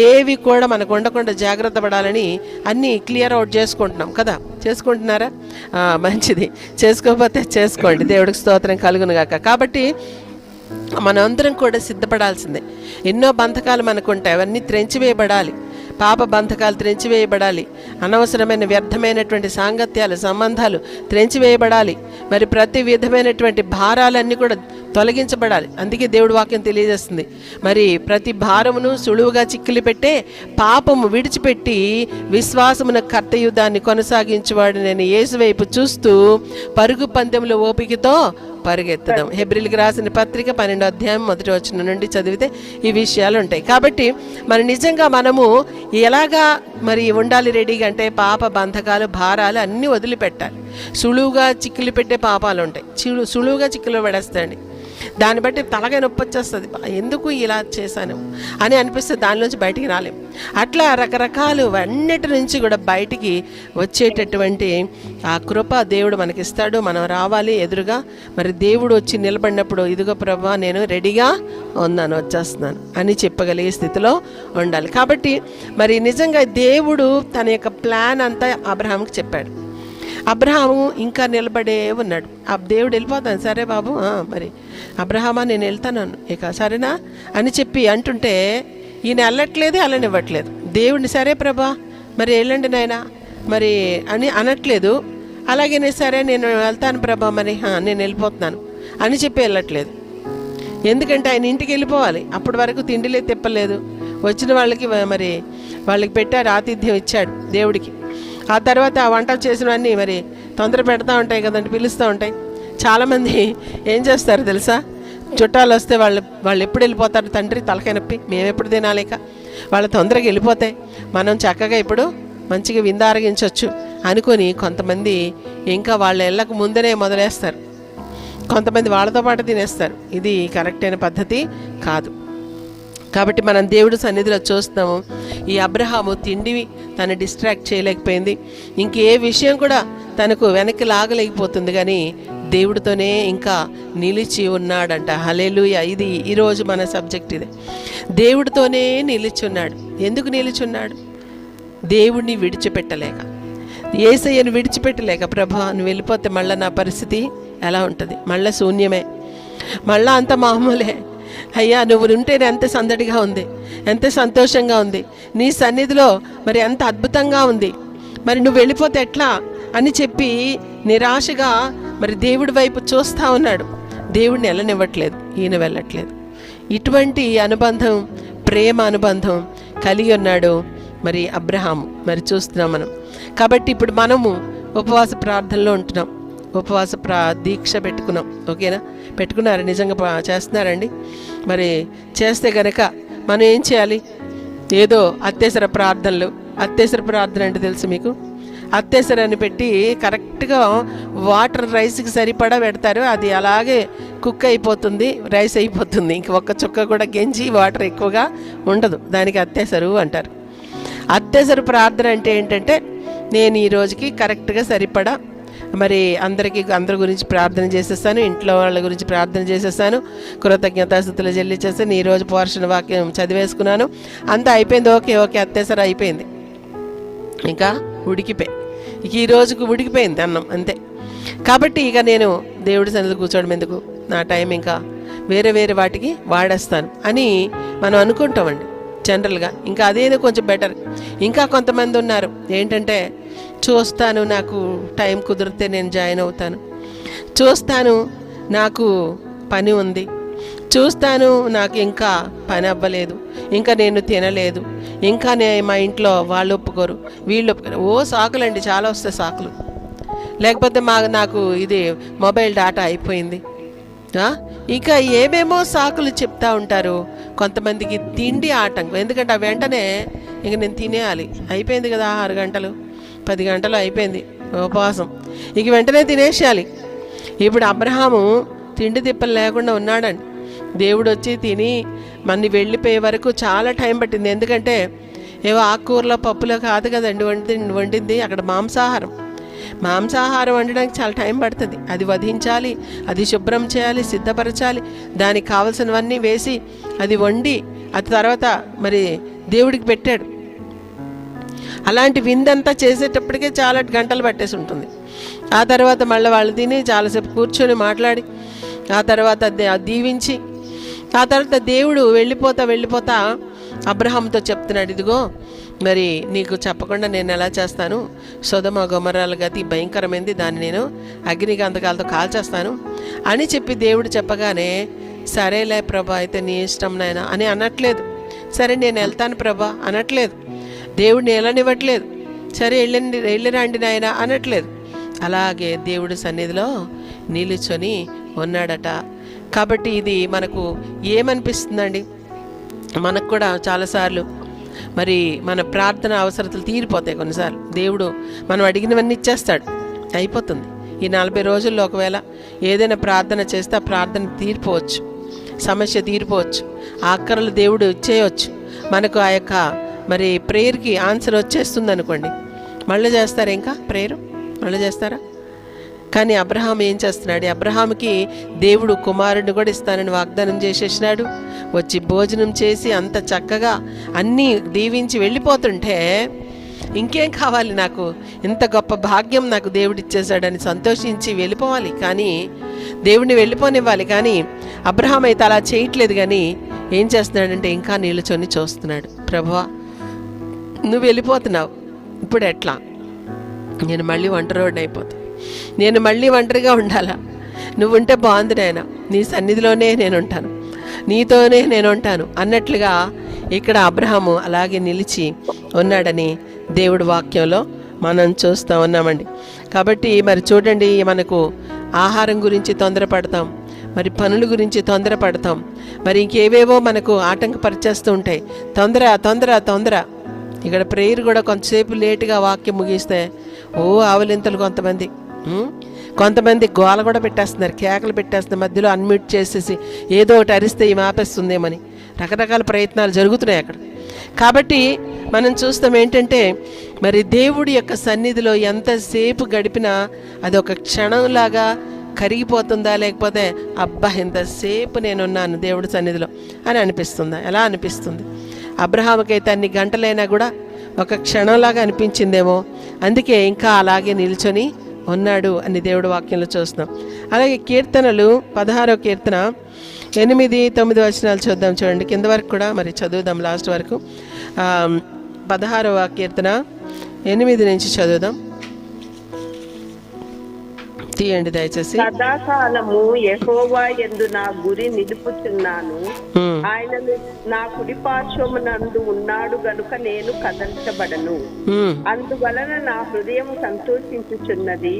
ఏవి కూడా మనకు ఉండకుండా జాగ్రత్త పడాలని అన్నీ క్లియర్ అవుట్ చేసుకుంటున్నాం కదా. చేసుకుంటున్నారా? మంచిది. చేసుకోకపోతే చేసుకోండి, దేవుడికి స్తోత్రం కలుగును గాక. కాబట్టి మనందరం కూడా సిద్ధపడాల్సిందే. ఎన్నో బంధకాలు మనకుంటాయి, అవన్నీ త్రెంచివేయబడాలి. పాప బంధకాలు త్రెంచివేయబడాలి. అనవసరమైన వ్యర్థమైనటువంటి సాంగత్యాలు, సంబంధాలు త్రెంచివేయబడాలి. మరి ప్రతి విధమైనటువంటి భారాలన్నీ కూడా తొలగించబడాలి. అందుకే దేవుడి వాక్యం తెలియజేస్తుంది, మరి ప్రతి భారమును సులువుగా చిక్కిలి పెట్టే పాపము విడిచిపెట్టి విశ్వాసమున కర్తయు దాన్ని కొనసాగించేవాడు నేను యేసు వైపు చూస్తూ పరుగు పందెంలో ఓపికతో పరిగెత్తడం. హెబ్రీయులకు రాసిన పత్రిక 12వ అధ్యాయం 1వ వచనం నుండి చదివితే ఈ విషయాలు ఉంటాయి. కాబట్టి మరి నిజంగా మనము ఎలాగా మరి ఉండాలి రెడీగా అంటే పాప బంధకాలు, భారాలు అన్నీ వదిలిపెట్టాలి. సులువుగా చిక్కులు పెట్టే పాపాలు ఉంటాయి, సులువుగా చిక్కులు పడేస్తాయండి. దాన్ని బట్టి తలగా నొప్పి వచ్చేస్తుంది, ఎందుకు ఇలా చేశాను అని అనిపిస్తుంది, దానిలోంచి బయటికి రాలేము. అట్లా రకరకాలు అన్నిటి నుంచి కూడా బయటికి వచ్చేటటువంటి ఆ కృప దేవుడు మనకిస్తాడు. మనం రావాలి ఎదురుగా. మరి దేవుడు వచ్చి నిలబడినప్పుడు ఇదిగో ప్రభా నేను రెడీగా ఉన్నాను, వచ్చేస్తున్నాను అని చెప్పగలిగే స్థితిలో ఉండాలి. కాబట్టి మరి నిజంగా దేవుడు తన యొక్క ప్లాన్ అంతా అబ్రహాంకి చెప్పాడు. అబ్రహాము ఇంకా నిలబడే ఉన్నాడు. ఆ దేవుడు వెళ్ళిపోతాను, సరే బాబు మరి అబ్రహామా నేను వెళ్తాను ఇక సరేనా అని చెప్పి అంటుంటే ఈయన వెళ్ళట్లేదు, వెళ్ళనివ్వట్లేదు. దేవుడిని సరే ప్రభా మరి వెళ్ళండి నాయనా మరి అని అనట్లేదు. అలాగే సరే నేను వెళ్తాను ప్రభా మరి నేను వెళ్ళిపోతున్నాను అని చెప్పి వెళ్ళట్లేదు. ఎందుకంటే ఆయన ఇంటికి వెళ్ళిపోవాలి. అప్పటి వరకు తిండిలే తిప్పలేదు. వచ్చిన వాళ్ళకి మరి వాళ్ళకి పెట్టారు, ఆతిథ్యం ఇచ్చాడు దేవుడికి. ఆ తర్వాత ఆ వంటలు చేసినవన్నీ మరి తొందర పెడతా ఉంటాయి కదండి, పిలుస్తూ ఉంటాయి. చాలామంది ఏం చేస్తారు తెలుసా, చుట్టాలు వస్తే వాళ్ళు ఎప్పుడు వెళ్ళిపోతారు తండ్రి తలకాయ నొప్పి, మేము ఎప్పుడు తినాలేక వాళ్ళు తొందరగా వెళ్ళిపోతాయి, మనం చక్కగా ఇప్పుడు మంచిగా విందారగించవచ్చు అనుకొని కొంతమంది ఇంకా వాళ్ళ ఇళ్ళకు ముందరే మొదలేస్తారు. కొంతమంది వాళ్ళతో పాటు తినేస్తారు. ఇది కరెక్ట్ అయిన పద్ధతి కాదు. కాబట్టి మనం దేవుడు సన్నిధిలో చూస్తున్నాము. ఈ అబ్రహాము తిండి తను డిస్ట్రాక్ట్ చేయలేకపోయింది, ఇంకే విషయం కూడా తనకు వెనక్కి లాగలేకపోతుంది, కానీ దేవుడితోనే ఇంకా నిలిచి ఉన్నాడంట. హల్లెలూయా. ఇది ఈరోజు మన సబ్జెక్ట్. ఇది దేవుడితోనే నిలిచి ఉన్నాడు. ఎందుకు నిలిచున్నాడు? దేవుడిని విడిచిపెట్టలేక, యేసయ్యను విడిచిపెట్టలేక. ప్రభా నువ్వు వెళ్ళిపోతే మళ్ళీ నా పరిస్థితి ఎలా ఉంటుంది? మళ్ళీ శూన్యమే, మళ్ళీ అంత మామూలే. అయ్యా నువ్వు ఉంటేనే ఎంత సందడిగా ఉంది, ఎంత సంతోషంగా ఉంది, నీ సన్నిధిలో మరి ఎంత అద్భుతంగా ఉంది, మరి నువ్వు వెళ్ళిపోతే ఎట్లా అని చెప్పి నిరాశగా మరి దేవుడి వైపు చూస్తూ ఉన్నాడు. దేవుడిని వెళ్ళనివ్వట్లేదు, ఈయన వెళ్ళట్లేదు. ఇటువంటి అనుబంధం, ప్రేమ అనుబంధం కలిగి ఉన్నాడు మరి అబ్రహాము. మరి చూస్తున్నాం మనం. కాబట్టి ఇప్పుడు మనము ఉపవాస ప్రార్థనలో ఉంటున్నాం, ఉపవాస దీక్ష పెట్టుకున్నాం. ఓకేనా? పెట్టుకున్నారు, నిజంగా చేస్తున్నారండి. మరి చేస్తే గనక మనం ఏం చేయాలి? ఏదో అత్యవసర ప్రార్థనలు, అత్యవసర ప్రార్థన అంటే తెలుసు మీకు, అత్యవసరాన్ని పెట్టి కరెక్ట్గా వాటర్ రైస్కి సరిపడా పెడతారు, అది అలాగే కుక్ అయిపోతుంది, రైస్ అయిపోతుంది, ఇంక ఒక్క చుక్క కూడా గెంజి వాటర్ ఎక్కువగా ఉండదు, దానికి అత్యవసరు అంటారు. అత్యవసర ప్రార్థన అంటే ఏంటంటే నేను ఈ రోజుకి కరెక్ట్గా సరిపడా మరి అందరి గురించి ప్రార్థన చేసేస్తాను, ఇంట్లో వాళ్ళ గురించి ప్రార్థన చేసేస్తాను, కృతజ్ఞతాస్తుతులు చెల్లించేస్తాను, ఈరోజు పోర్షన్ వాక్యం చదివేసుకున్నాను, అంతా అయిపోయింది, ఓకే అత్యవసర అయిపోయింది, ఇంకా ఉడికిపోయి ఇక ఈ రోజుకు ఉడికిపోయింది అన్నం అంతే. కాబట్టి ఇక నేను దేవుడి సన్నిధిలో కూర్చోవడం ఎందుకు, నా టైం ఇంకా వేరే వాటికి వాడేస్తాను అని మనం అనుకుంటామండి జనరల్గా. ఇంకా అదేదో కొంచెం బెటర్. ఇంకా కొంతమంది ఉన్నారు ఏంటంటే చూస్తాను, నాకు టైం కుదిరితే నేను జాయిన్ అవుతాను, చూస్తాను నాకు పని ఉంది, చూస్తాను నాకు ఇంకా పని అవ్వలేదు, ఇంకా నేను తినలేదు, ఇంకా మా ఇంట్లో వాళ్ళు ఒప్పుకోరు, వీళ్ళు ఒప్పుకోరు. సాకులండి, చాలా వస్తాయి సాకులు. లేకపోతే నాకు ఇది మొబైల్ డేటా అయిపోయింది, ఇంకా ఏమేమో సాకులు చెప్తా ఉంటారు. కొంతమందికి తిండి ఆటంకం, ఎందుకంటే వెంటనే ఇంక నేను తినేయాలి, అయిపోయింది కదా 6 గంటలు 10 గంటలు అయిపోయింది ఉపవాసం, ఇక వెంటనే తినేసేయాలి. ఇప్పుడు అబ్రహాము తిండి తిప్పలు లేకుండా ఉన్నాడండి. దేవుడు వచ్చి తిని మన్ని వెళ్ళిపోయే వరకు చాలా టైం పట్టింది. ఎందుకంటే ఏవో ఆకుకూరలో పప్పులో కాదు కదండి వండింది, అక్కడ మాంసాహారం వండడానికి చాలా టైం పడుతుంది. అది వధించాలి, అది శుభ్రం చేయాలి, సిద్ధపరచాలి, దానికి కావలసినవన్నీ వేసి అది వండి అది తర్వాత మరి దేవుడికి పెట్టాడు. అలాంటి విందంతా చేసేటప్పటికే చాలా గంటలు పట్టేసి ఉంటుంది. ఆ తర్వాత మళ్ళీ వాళ్ళు తిని చాలాసేపు కూర్చొని మాట్లాడి ఆ తర్వాత దీవించి ఆ తర్వాత దేవుడు వెళ్ళిపోతా అబ్రహాంతో చెప్తున్నాడు, ఇదిగో మరి నీకు చెప్పకుండా నేను ఎలా చేస్తాను, సొదొమ గొమొర్రాల గతి భయంకరమైంది, దాన్ని నేను అగ్నిగంధకాలతో కాల్చేస్తాను అని చెప్పి దేవుడు చెప్పగానే, సరేలే ప్రభా అయితే నీ ఇష్టం నాయనా అని అనట్లేదు. సరే నేను వెళ్తాను ప్రభా అనట్లేదు. దేవుడిని వెళ్ళనివ్వట్లేదు. సరే వెళ్ళిరండి నాయన అనట్లేదు. అలాగే దేవుడి సన్నిధిలో నిలుచొని ఉన్నాడట. కాబట్టి ఇది మనకు ఏమనిపిస్తుందండి? మనకు కూడా చాలాసార్లు మరి మన ప్రార్థన అవసరతలు తీరిపోతాయి. కొన్నిసార్లు దేవుడు మనం అడిగినవన్నీ ఇచ్చేస్తాడు, అయిపోతుంది. ఈ 40 రోజుల్లో ఒకవేళ ఏదైనా ప్రార్థన చేస్తే ఆ ప్రార్థన తీరిపోవచ్చు, సమస్య తీరిపోవచ్చు, ఆఖరులు దేవుడు ఇచ్చేయవచ్చు. మనకు ఆ యొక్క మరి ప్రేయర్కి ఆన్సర్ వచ్చేస్తుంది అనుకోండి, మళ్ళీ చేస్తారా? ఇంకా ప్రేయర్ మళ్ళీ చేస్తారా? కానీ అబ్రహాం ఏం చేస్తున్నాడు? అబ్రహాంకి దేవుడు కుమారుడిని కూడా ఇస్తానని వాగ్దానం చేసేసినాడు. వచ్చి భోజనం చేసి అంత చక్కగా అన్నీ దీవించి వెళ్ళిపోతుంటే ఇంకేం కావాలి నాకు, ఇంత గొప్ప భాగ్యం నాకు దేవుడు ఇచ్చేసాడని సంతోషించి వెళ్ళిపోవాలి, కానీ దేవుడిని వెళ్ళిపోనివ్వాలి. కానీ అబ్రహాం అయితే అలా చేయట్లేదు. కానీ ఏం చేస్తున్నాడంటే ఇంకా నిలుచొని చూస్తున్నాడు. ప్రభువా, నువ్వు వెళ్ళిపోతున్నావు, ఇప్పుడు ఎట్లా? నేను మళ్ళీ ఒంటరివాడిని అయిపోతాను, నేను మళ్ళీ ఒంటరిగా ఉండాలా? నువ్వు ఉంటే బాగుంది నాయన, నీ సన్నిధిలోనే నేను ఉంటాను, నీతోనే నేను ఉంటాను అన్నట్లుగా ఇక్కడ అబ్రహాము అలాగే నిలిచి ఉన్నాడని దేవుడి వాక్యంలో మనం చూస్తూ ఉన్నామండి. కాబట్టి మరి చూడండి, మనకు ఆహారం గురించి తొందరపడతాం, మరి పనుల గురించి తొందరపడతాం, మరి ఇంకేవేవో మనకు ఆటంకపరిచేస్తూ ఉంటాయి. తొందర తొందర తొందర. ఇక్కడ ప్రేయర్ కూడా కొంతసేపు లేటుగా వాక్యం ముగిస్తే ఆవలింతలు కొంతమంది గోల కూడా పెట్టేస్తున్నారు, కేకలు పెట్టేస్తున్నారు, మధ్యలో అన్మ్యూట్ చేసేసి ఏదో ఒకటి అరిస్తే ఈ ఆపేస్తుందేమని రకరకాల ప్రయత్నాలు జరుగుతున్నాయి అక్కడ. కాబట్టి మనం చూస్తాం ఏంటంటే, మరి దేవుడి యొక్క సన్నిధిలో ఎంతసేపు గడిపినా అది ఒక క్షణంలాగా కరిగిపోతుందా, లేకపోతే అబ్బా ఎంతసేపు నేనున్నాను దేవుడి సన్నిధిలో అని అనిపిస్తుందా? ఎలా అనిపిస్తుంది? అబ్రహాముకైతే అన్ని గంటలైనా కూడా ఒక క్షణంలాగా అనిపించిందేమో, అందుకే ఇంకా అలాగే నిల్చొని ఉన్నాడు అని దేవుడి వాక్యంలో చూస్తున్నాం. అలాగే కీర్తనలు 16వ కీర్తన 8-9 వచనాలు చూద్దాం. చూడండి, కింద వరకు కూడా మరి చదువుదాం, లాస్ట్ వరకు. 16వ కీర్తన 8 నుంచి చదువుదాం. తీయండి దయచేసి. సదాకాలము యెహోవా యందు నా గురి నిలుపుచున్నాను, ఆయన నా కుడి పార్శ్వమునందు ఉన్నాడు గనుక నేను కదల్చబడను. అందువలన నా హృదయం సంతోషించుచున్నది,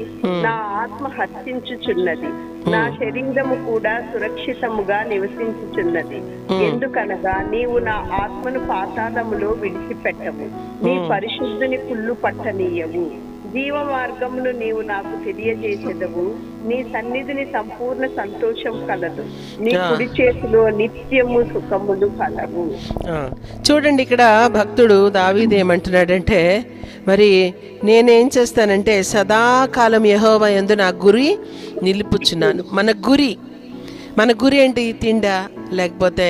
నా ఆత్మ హర్షించుచున్నది, నా శరీరము కూడా సురక్షితముగా నివసించుచున్నది. ఎందుకనగా నీవు నా ఆత్మను పాతాళములో విడిచిపెట్టవు, నీ పరిశుద్ధుని కుళ్ళు పట్టనీయవు. జీవ మార్గమును నీవు నాకు తెలియజేసేదవు, నీ సన్నిధిని సంపూర్ణ సంతోషం కలదు, నీ కుడి చేతిలో నిత్యము సుఖములు కలవు. చూడండి, ఇక్కడ భక్తుడు దావీదు ఏమంటున్నాడంటే, మరి నేనేం చేస్తానంటే సదాకాలం యెహోవా యందు నా గురి నిలుపుచున్నాను. మన గురి ఏంటి? తిండా, లేకపోతే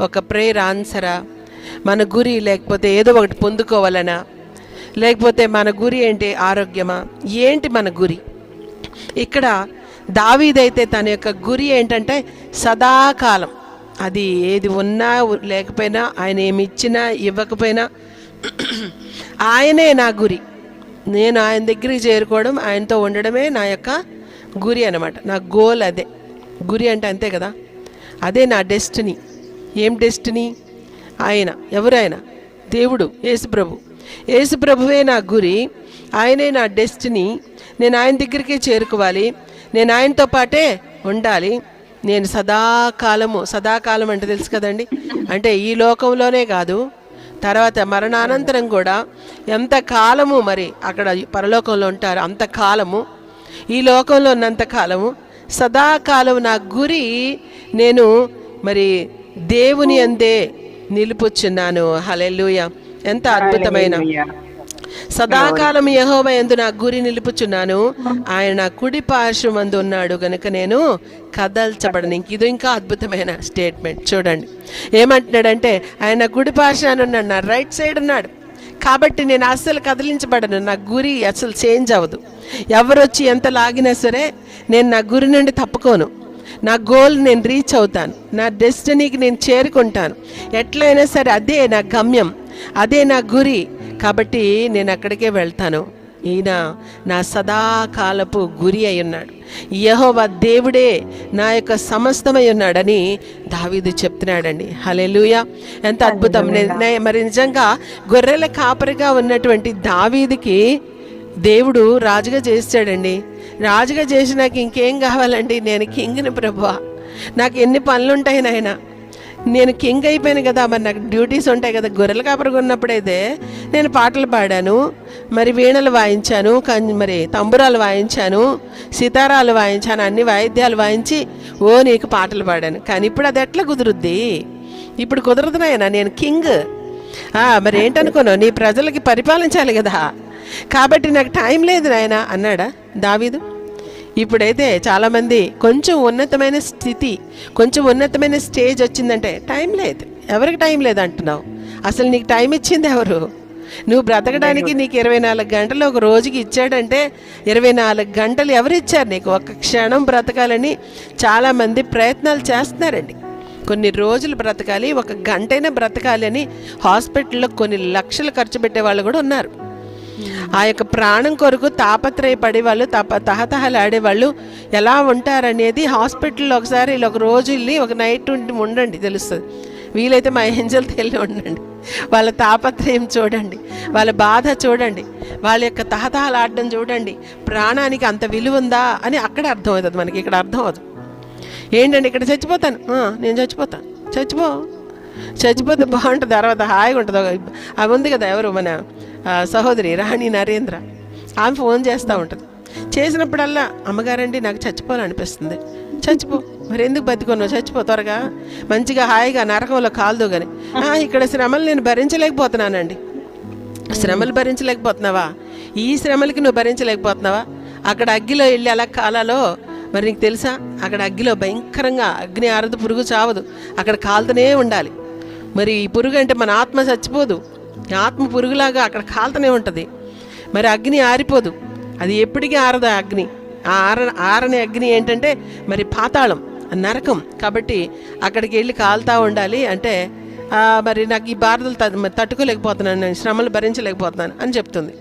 ఒక ప్రేయర్ ఆన్సరా? మన గురి లేకపోతే ఏదో ఒకటి పొందుకోవాలనా? లేకపోతే మన గురి ఏంటి? ఆరోగ్యమా? ఏంటి మన గురి? ఇక్కడ దావీదైతే తన యొక్క గురి ఏంటంటే సదాకాలం, అది ఏది ఉన్నా లేకపోయినా, ఆయన ఏమి ఇచ్చినా ఇవ్వకపోయినా ఆయనే నా గురి. నేను ఆయన దగ్గరికి చేరుకోవడం, ఆయనతో ఉండడమే నా యొక్క గురి అన్నమాట. నా గోల్ అదే. గురి అంటే అంతే కదా, అదే నా డెస్టినీ. ఏం డెస్టినీ? ఆయన. ఎవరు ఆయన? దేవుడు, యేసుప్రభువే నా గురి, ఆయనే నా డెస్టినీ. నేను ఆయన దగ్గరికే చేరుకోవాలి, నేను ఆయనతో పాటే ఉండాలి. నేను సదాకాలం అంటే తెలుసు కదండి, అంటే ఈ లోకంలోనే కాదు, తర్వాత మరణానంతరం కూడా ఎంతకాలము మరి అక్కడ పరలోకంలో ఉంటారు అంతకాలము, ఈ లోకంలో ఉన్నంతకాలము, సదాకాలం నా గురి నేను మరి దేవుని అందే నిలుపుచున్నాను. హల్లెలూయా! ఎంత అద్భుతమైన సదాకాలం యెహోవా యందు నా గురి నిలుపుచున్నాను, ఆయన నా కుడి పార్శ్వమందు ఉన్నాడు గనుక నేను కదల్చబడను. ఇది ఇంకా అద్భుతమైన స్టేట్మెంట్. చూడండి ఏమంటున్నాడంటే, ఆయన కుడి పార్శ్వాన ఉన్నాడు, నా రైట్ సైడ్ ఉన్నాడు, కాబట్టి నేను అస్సలు కదిలించబడను. నా గురి అసలు చేంజ్ అవ్వదు. ఎవరు వచ్చి ఎంత లాగినా సరే నేను నా గురి నుండి తప్పుకోను. నా గోల్ నేను రీచ్ అవుతాను, నా డెస్టినీకి నేను చేరుకుంటాను. ఎట్లయినా సరే అదే నా గమ్యం, అదే నా గురి. కాబట్టి నేను అక్కడికే వెళ్తాను. ఈయన నా సదాకాలపు గురి అయి ఉన్నాడు. యెహోవా దేవుడే నా యొక్క సమస్తమై ఉన్నాడని దావీదు చెప్తున్నాడండి. హల్లెలూయా! ఎంత అద్భుతం. మరి నిజంగా గొర్రెల కాపరిగా ఉన్నటువంటి దావీదుకి దేవుడు రాజుగా చేస్తాడండి. రాజుగా చేసి నాకు ఇంకేం కావాలండి? నేను కింగ్ని ప్రభువా, నాకు ఎన్ని పనులుంటాయి నాయన, నేను కింగ్ అయిపోయాను కదా, మరి నాకు డ్యూటీస్ ఉంటాయి కదా. గొర్రెల కాపరిగా ఉన్నప్పుడైతే నేను పాటలు పాడాను, మరి వీణలు వాయించాను, మరి తంబురాలు వాయించాను, సితారాలు వాయించాను, అన్ని వాయిద్యాలు వాయించి నీకు పాటలు పాడాను. కానీ ఇప్పుడు అది ఎట్లా కుదురుద్ది? ఇప్పుడు కుదరదు నాయన, నేను కింగ్. మరి ఏంటనుకోను, నీ ప్రజలకి పరిపాలించాలి కదా, కాబట్టి నాకు టైం లేదు నాయన అన్నాడా దావీదు? ఇప్పుడైతే చాలామంది కొంచెం ఉన్నతమైన స్థితి, కొంచెం ఉన్నతమైన స్టేజ్ వచ్చిందంటే టైం లేదు. ఎవరికి టైం లేదు అంటున్నావు? అసలు నీకు టైం ఇచ్చింది ఎవరు? నువ్వు బ్రతకడానికి నీకు 24 గంటలు ఒక రోజుకి ఇచ్చాడంటే 24 గంటలు ఎవరు ఇచ్చారు నీకు? ఒక్క క్షణం బ్రతకాలని చాలామంది ప్రయత్నాలు చేస్తున్నారండి. కొన్ని రోజులు బ్రతకాలి, 1 గంటైనా బ్రతకాలి అని హాస్పిటల్లో కొన్ని లక్షలు ఖర్చు పెట్టే వాళ్ళు కూడా ఉన్నారు. ఆ యొక్క ప్రాణం కొరకు తాపత్రయపడే వాళ్ళు, తహతహలాడేవాళ్ళు ఎలా ఉంటారనేది హాస్పిటల్లో ఒకసారి ఒక రోజు వెళ్ళి ఒక నైట్ ఉండండి, తెలుస్తుంది. వీలైతే మా ఏంజల్ తెలియ ఉండండి, వాళ్ళ తాపత్రయం చూడండి, వాళ్ళ బాధ చూడండి, వాళ్ళ యొక్క తహతహలాడడం చూడండి. ప్రాణానికి అంత విలువ ఉందా అని అక్కడ అర్థమవుతుంది మనకి, ఇక్కడ అర్థం అవుతుంది. ఏంటండి ఇక్కడ చచ్చిపోతాను, నేను చచ్చిపోతే బాగుంటుంది, తర్వాత హాయిగా ఉంటుంది. అవి ఉంది కదా, ఎవరు మన సహోదరి రాణి నరేంద్ర, ఆమె ఫోన్ చేస్తూ ఉంటుంది. చేసినప్పుడల్లా అమ్మగారండి నాకు చచ్చిపోవాలనిపిస్తుంది. చచ్చిపో, మరి ఎందుకు బతికొన్నావు? చచ్చిపో త్వరగా, మంచిగా హాయిగా నరకంలో కాల్దు కానీ. ఇక్కడ శ్రమలు నేను భరించలేకపోతున్నానండి. శ్రమలు భరించలేకపోతున్నావా? ఈ శ్రమలకి నువ్వు భరించలేకపోతున్నావా? అక్కడ అగ్గిలో వెళ్ళి అలా కాలాలో, మరి నీకు తెలుసా, అక్కడ అగ్గిలో భయంకరంగా అగ్ని ఆరదు, పురుగు చావదు, అక్కడ కాలుతూనే ఉండాలి. మరి ఈ పురుగు అంటే మన ఆత్మ చచ్చిపోదు, ఆత్మ పురుగులాగా అక్కడ కాలుతూనే ఉంటుంది. మరి అగ్ని ఆరిపోదు, అది ఎప్పటికీ ఆరదు. అగ్ని ఆరని అగ్ని ఏంటంటే మరి పాతాళం, నరకం. కాబట్టి అక్కడికి వెళ్ళి కాలుతూ ఉండాలి. అంటే మరి నాకు ఈ బాధలు తట్టుకోలేకపోతున్నాను, నేను శ్రమలు భరించలేకపోతున్నాను అని చెప్తుంది.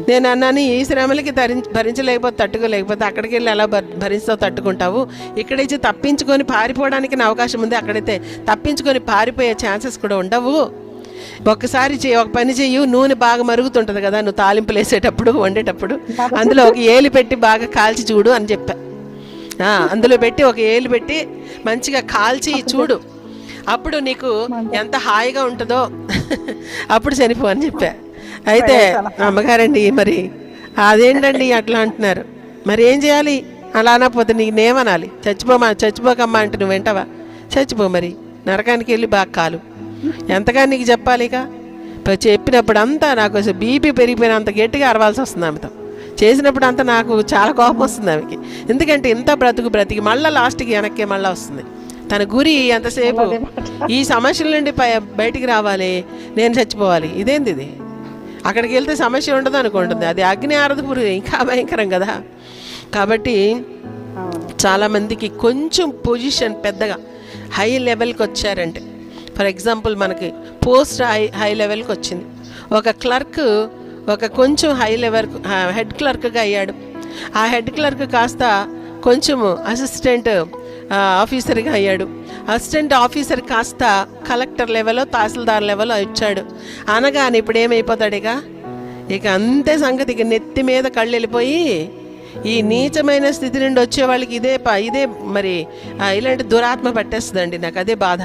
నేను అన్నాను, ఈ శ్రమలకి భరించలేకపోతే తట్టుకోలేకపోతే అక్కడికి వెళ్ళి ఎలా భరిస్తావు, తట్టుకుంటావు? ఇక్కడైతే తప్పించుకొని పారిపోవడానికి నా అవకాశం ఉంది, అక్కడైతే తప్పించుకొని పారిపోయే ఛాన్సెస్ కూడా ఉండవు. ఒక్కసారి ఒక పని చెయ్యి, నూనె బాగా మరుగుతుంటుంది కదా నువ్వు తాలింపులు వేసేటప్పుడు, వండేటప్పుడు, అందులో ఒక ఏలు పెట్టి బాగా కాల్చి చూడు అని చెప్పా. అందులో పెట్టి ఒక ఏలు పెట్టి మంచిగా కాల్చి చూడు, అప్పుడు నీకు ఎంత హాయిగా ఉంటుందో అప్పుడు చనిపో అని చెప్పా. అయితే అమ్మగారండి మరి అదేంటండి అట్లా అంటున్నారు, మరి ఏం చేయాలి? అలా అనకపోతే నీకునేమనాలి? చచ్చిపోకమ్మా అంటే నువ్వు వింటావా? చచ్చిపో, మరి నరకానికి వెళ్ళి బాగా కాలు. ఎంతగా నీకు చెప్పాలి? ఇక చెప్పినప్పుడు అంతా నాకు బీపీ పెరిగిపోయినంత గట్టిగా అరవాల్సి వస్తుంది ఆమెతో. చేసినప్పుడు అంతా నాకు చాలా కోపం వస్తుంది ఆమెకి. ఎందుకంటే ఇంత బ్రతికి మళ్ళీ లాస్ట్కి వెనక్కి మళ్ళీ వస్తుంది. తన గురి ఎంతసేపు ఈ సమస్యల నుండి బయటికి రావాలి, నేను చచ్చిపోవాలి. ఇదేంది ఇది? అక్కడికి వెళ్తే సమస్య ఉండదు అనుకుంటుంది, అది అగ్ని ఆరదు పురుగు, ఇంకా భయంకరం కదా. కాబట్టి చాలామందికి కొంచెం పొజిషన్ పెద్దగా హై లెవెల్కి వచ్చారంటే, ఫర్ ఎగ్జాంపుల్ మనకి పోస్ట్ హై లెవెల్కి వచ్చింది, ఒక క్లర్క్ కొంచెం హై లెవెల్ హెడ్ క్లర్క్గా అయ్యాడు. ఆ హెడ్ క్లర్క్ కాస్త కొంచెము అసిస్టెంట్ ఆఫీసర్గా అయ్యాడు. అసిస్టెంట్ ఆఫీసర్ కాస్త కలెక్టర్ లెవెల్లో, తహసీల్దార్ లెవెల్లో వచ్చాడు. అనగానే ఇప్పుడు ఏమైపోతాడు? ఇక అంతే సంగతి. ఇక నెత్తి మీద కళ్ళు వెళ్ళిపోయి ఈ నీచమైన స్థితి నుండి వచ్చే వాళ్ళకి ఇదే మరి ఇలాంటి దురాత్మ పట్టేస్తుందండి. నాకు అదే బాధ.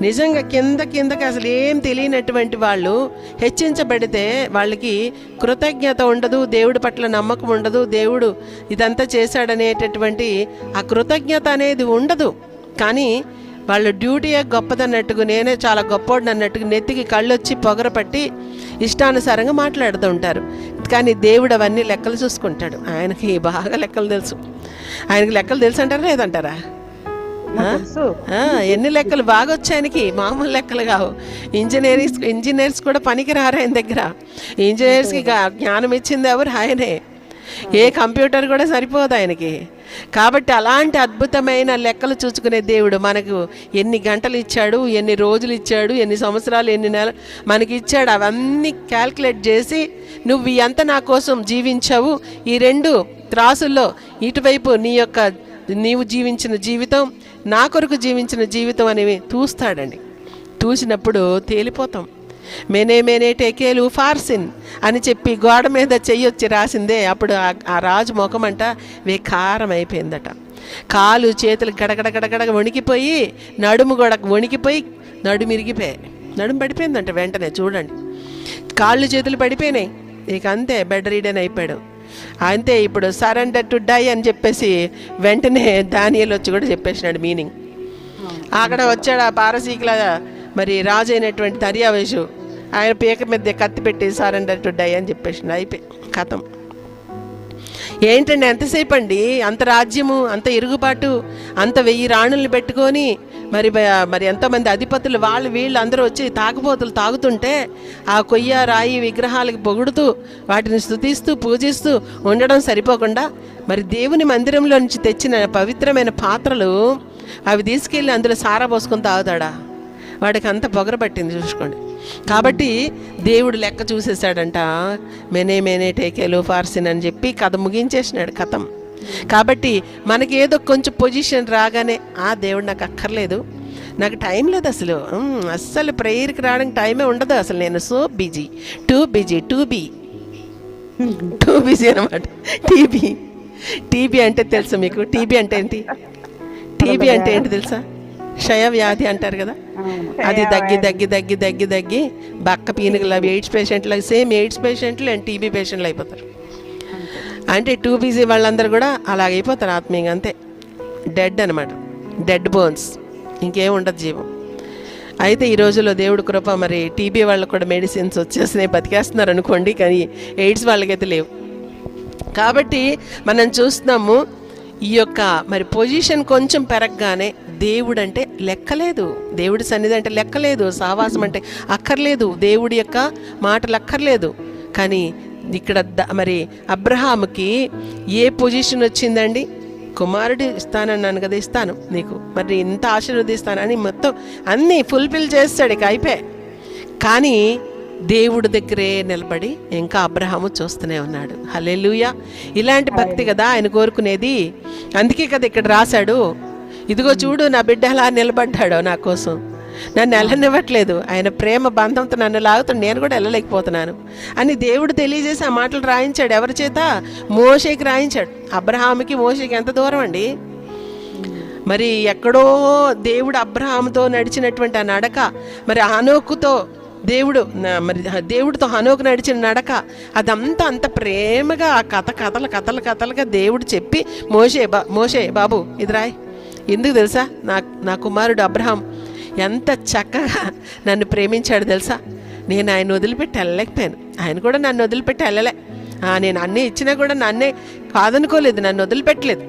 నిజంగా కిందకి అసలు ఏం తెలియనటువంటి వాళ్ళు హెచ్చించబడితే వాళ్ళకి కృతజ్ఞత ఉండదు, దేవుడి పట్ల నమ్మకం ఉండదు, దేవుడు ఇదంతా చేశాడనేటటువంటి ఆ కృతజ్ఞత అనేది ఉండదు. కానీ వాళ్ళ డ్యూటీయే గొప్పదన్నట్టుగా, నేనే చాలా గొప్పోడిని అన్నట్టుగా నెత్తికి కళ్ళొచ్చి పొగరపట్టి ఇష్టానుసారంగా మాట్లాడుతూ ఉంటారు. కానీ దేవుడు అవన్నీ లెక్కలు చూసుకుంటాడు. ఆయనకి బాగా లెక్కలు తెలుసు. ఆయనకి లెక్కలు తెలుసు అంటారా లేదంటారా? ఎన్ని లెక్కలు బాగా వచ్చాయనికి, మామూలు లెక్కలు కావు. ఇంజనీర్స్ కూడా పనికి రారు ఆయన దగ్గర. ఇంజనీర్స్కి జ్ఞానం ఇచ్చింది ఎవరు? ఆయనే. ఏ కంప్యూటర్ కూడా సరిపోదు ఆయనకి. కాబట్టి అలాంటి అద్భుతమైన లెక్కలు చూసుకునే దేవుడు మనకు ఎన్ని గంటలు ఇచ్చాడు, ఎన్ని రోజులు ఇచ్చాడు, ఎన్ని సంవత్సరాలు, ఎన్ని నెలలు మనకి ఇచ్చాడు, అవన్నీ క్యాల్కులేట్ చేసి నువ్వు ఎంత నా కోసం జీవించావు, ఈ రెండు త్రాసుల్లో ఇటువైపు నీవు జీవించిన జీవితం, నా కొరకు జీవించిన జీవితం అనేవి చూస్తాడండి. చూసినప్పుడు తేలిపోతాం. మేనే టేకేలు ఫార్సిన్ అని చెప్పి గోడ మీద చెయ్యొచ్చి రాసిందే. అప్పుడు ఆ రాజు ముఖమంట వికారం అయిపోయిందట. కాలు చేతులు గడగడ వణికిపోయి, నడుము కూడా వణికిపోయి, నడుము ఇరిగిపోయాయి, నడుము పడిపోయిందంట. వెంటనే చూడండి, కాళ్ళు చేతులు పడిపోయినాయి. ఇక అంతే, బెడ్ రీడన్ అయిపోయాడు. అంతే. ఇప్పుడు సరెండర్ టు డై అని చెప్పేసి వెంటనే దానియేలు వచ్చి కూడా చెప్పేసినాడు మీనింగ్. అక్కడ వచ్చాడు ఆ పారసీకుల మరి రాజు అయినటువంటి దర్యావేషు. ఆయన పీక మీద కత్తి పెట్టి సరెండర్ టు డై అని చెప్పేసినాడు. అయిపోయి కథం. ఏంటండి ఎంతసేపు అండి, అంత రాజ్యము, అంత ఇరుగుబాటు, అంత 1000 రాణుల్ని పెట్టుకొని మరి ఎంతోమంది అధిపతులు వీళ్ళు అందరూ వచ్చి తాగుబోతులు తాగుతుంటే ఆ కొయ్య రాయి విగ్రహాలకు పొగుడుతూ వాటిని స్తుతిస్తూ పూజిస్తూ ఉండడం సరిపోకుండా మరి దేవుని మందిరంలో నుంచి తెచ్చిన పవిత్రమైన పాత్రలు అవి తీసుకెళ్ళి అందులో సారా పోసుకొని తాగుతాడా? వాడికి అంత పొగర పట్టింది చూసుకోండి. కాబట్టి దేవుడు లెక్క చూసేసాడంట. మేనే టేకేలు ఫార్సిన్ అని చెప్పి కథ ముగించేసినాడు, కథం. కాబట్టి మనకి ఏదో కొంచెం పొజిషన్ రాగానే దేవుడు నాకు అక్కర్లేదు, నాకు టైం లేదు, అస్సలు ప్రేయర్కి రావడానికి టైమే ఉండదు అసలు, నేను సో బిజీ, టూ బిజీ అనమాట. టీబీ అంటే తెలుసా మీకు? టీబీ అంటే ఏంటి? టీబీ అంటే ఏంటి తెలుసా? క్షయ వ్యాధి అంటారు కదా, అది దగ్గి బక్క పీనుగులు, అవి ఎయిడ్స్ పేషెంట్లు, సేమ్ ఎయిడ్స్ పేషెంట్లు అండ్ టీబీ పేషెంట్లు అయిపోతారు. అంటే టూ బిజీ వాళ్ళందరూ కూడా అలాగైపోతారు ఆత్మీయంగా, అంతే. డెడ్ అనమాట, డెడ్ బోన్స్, ఇంకేం ఉండదు జీవం. అయితే ఈ రోజుల్లో దేవుడి కృప మరి టీబీ వాళ్ళకు కూడా మెడిసిన్స్ వచ్చేసినాయి, బతికేస్తున్నారు అనుకోండి, కానీ ఎయిడ్స్ వాళ్ళకైతే లేవు. కాబట్టి మనం చూస్తున్నాము ఈ యొక్క మరి పొజిషన్ కొంచెం పెరగగానే దేవుడు అంటే లెక్కలేదు, దేవుడి సన్నిధి అంటే లెక్కలేదు, సహవాసం అంటే అక్కర్లేదు, దేవుడి యొక్క మాటలు అక్కర్లేదు. కానీ ఇక్కడ మరి అబ్రహాముకి ఏ పొజిషన్ వచ్చిందండి? కుమారుడు ఇస్తానన్నాను కదా, ఇస్తాను నీకు, మరి ఇంత ఆశీర్వదిస్తాను అని మొత్తం అన్నీ ఫుల్ఫిల్ చేస్తాడు, ఇక అయిపోయి. కానీ దేవుడి దగ్గరే నిలబడి ఇంకా అబ్రహాము చూస్తూనే ఉన్నాడు. హల్లెలూయా. ఇలాంటి భక్తి కదా ఆయన కోరుకునేది. అందుకే కదా ఇక్కడ రాశాడు, ఇదిగో చూడు నా బిడ్డ అలా నిలబడ్డాడో నా కోసం, నన్ను వెళ్ళనివ్వట్లేదు, ఆయన ప్రేమ బంధంతో నన్ను లాగుతాడు, నేను కూడా వెళ్ళలేకపోతున్నాను అని దేవుడు తెలియజేసి ఆ మాటలు రాయించాడు. ఎవరి చేత? మోషేకి రాయించాడు. అబ్రహాముకి మోషేకి ఎంత దూరం అండి? మరి ఎక్కడో దేవుడు అబ్రహాముతో నడిచినటువంటి ఆ నడక, మరి హనోకుతో దేవుడితో హనోకు నడిచిన నడక, అదంతా అంత ప్రేమగా ఆ కథలుగా దేవుడు చెప్పి మోషే బాబు ఇది రాయ్. ఎందుకు తెలుసా? నా కుమారుడు అబ్రహాం ఎంత చక్కగా నన్ను ప్రేమించాడు తెలుసా, నేను ఆయన వదిలిపెట్టి వెళ్ళలేకపోయాను, ఆయన కూడా నన్ను వదిలిపెట్టి వెళ్ళలే, నేను అన్నీ ఇచ్చినా కూడా నన్నే కాదనుకోలేదు, నన్ను వదిలిపెట్టలేదు,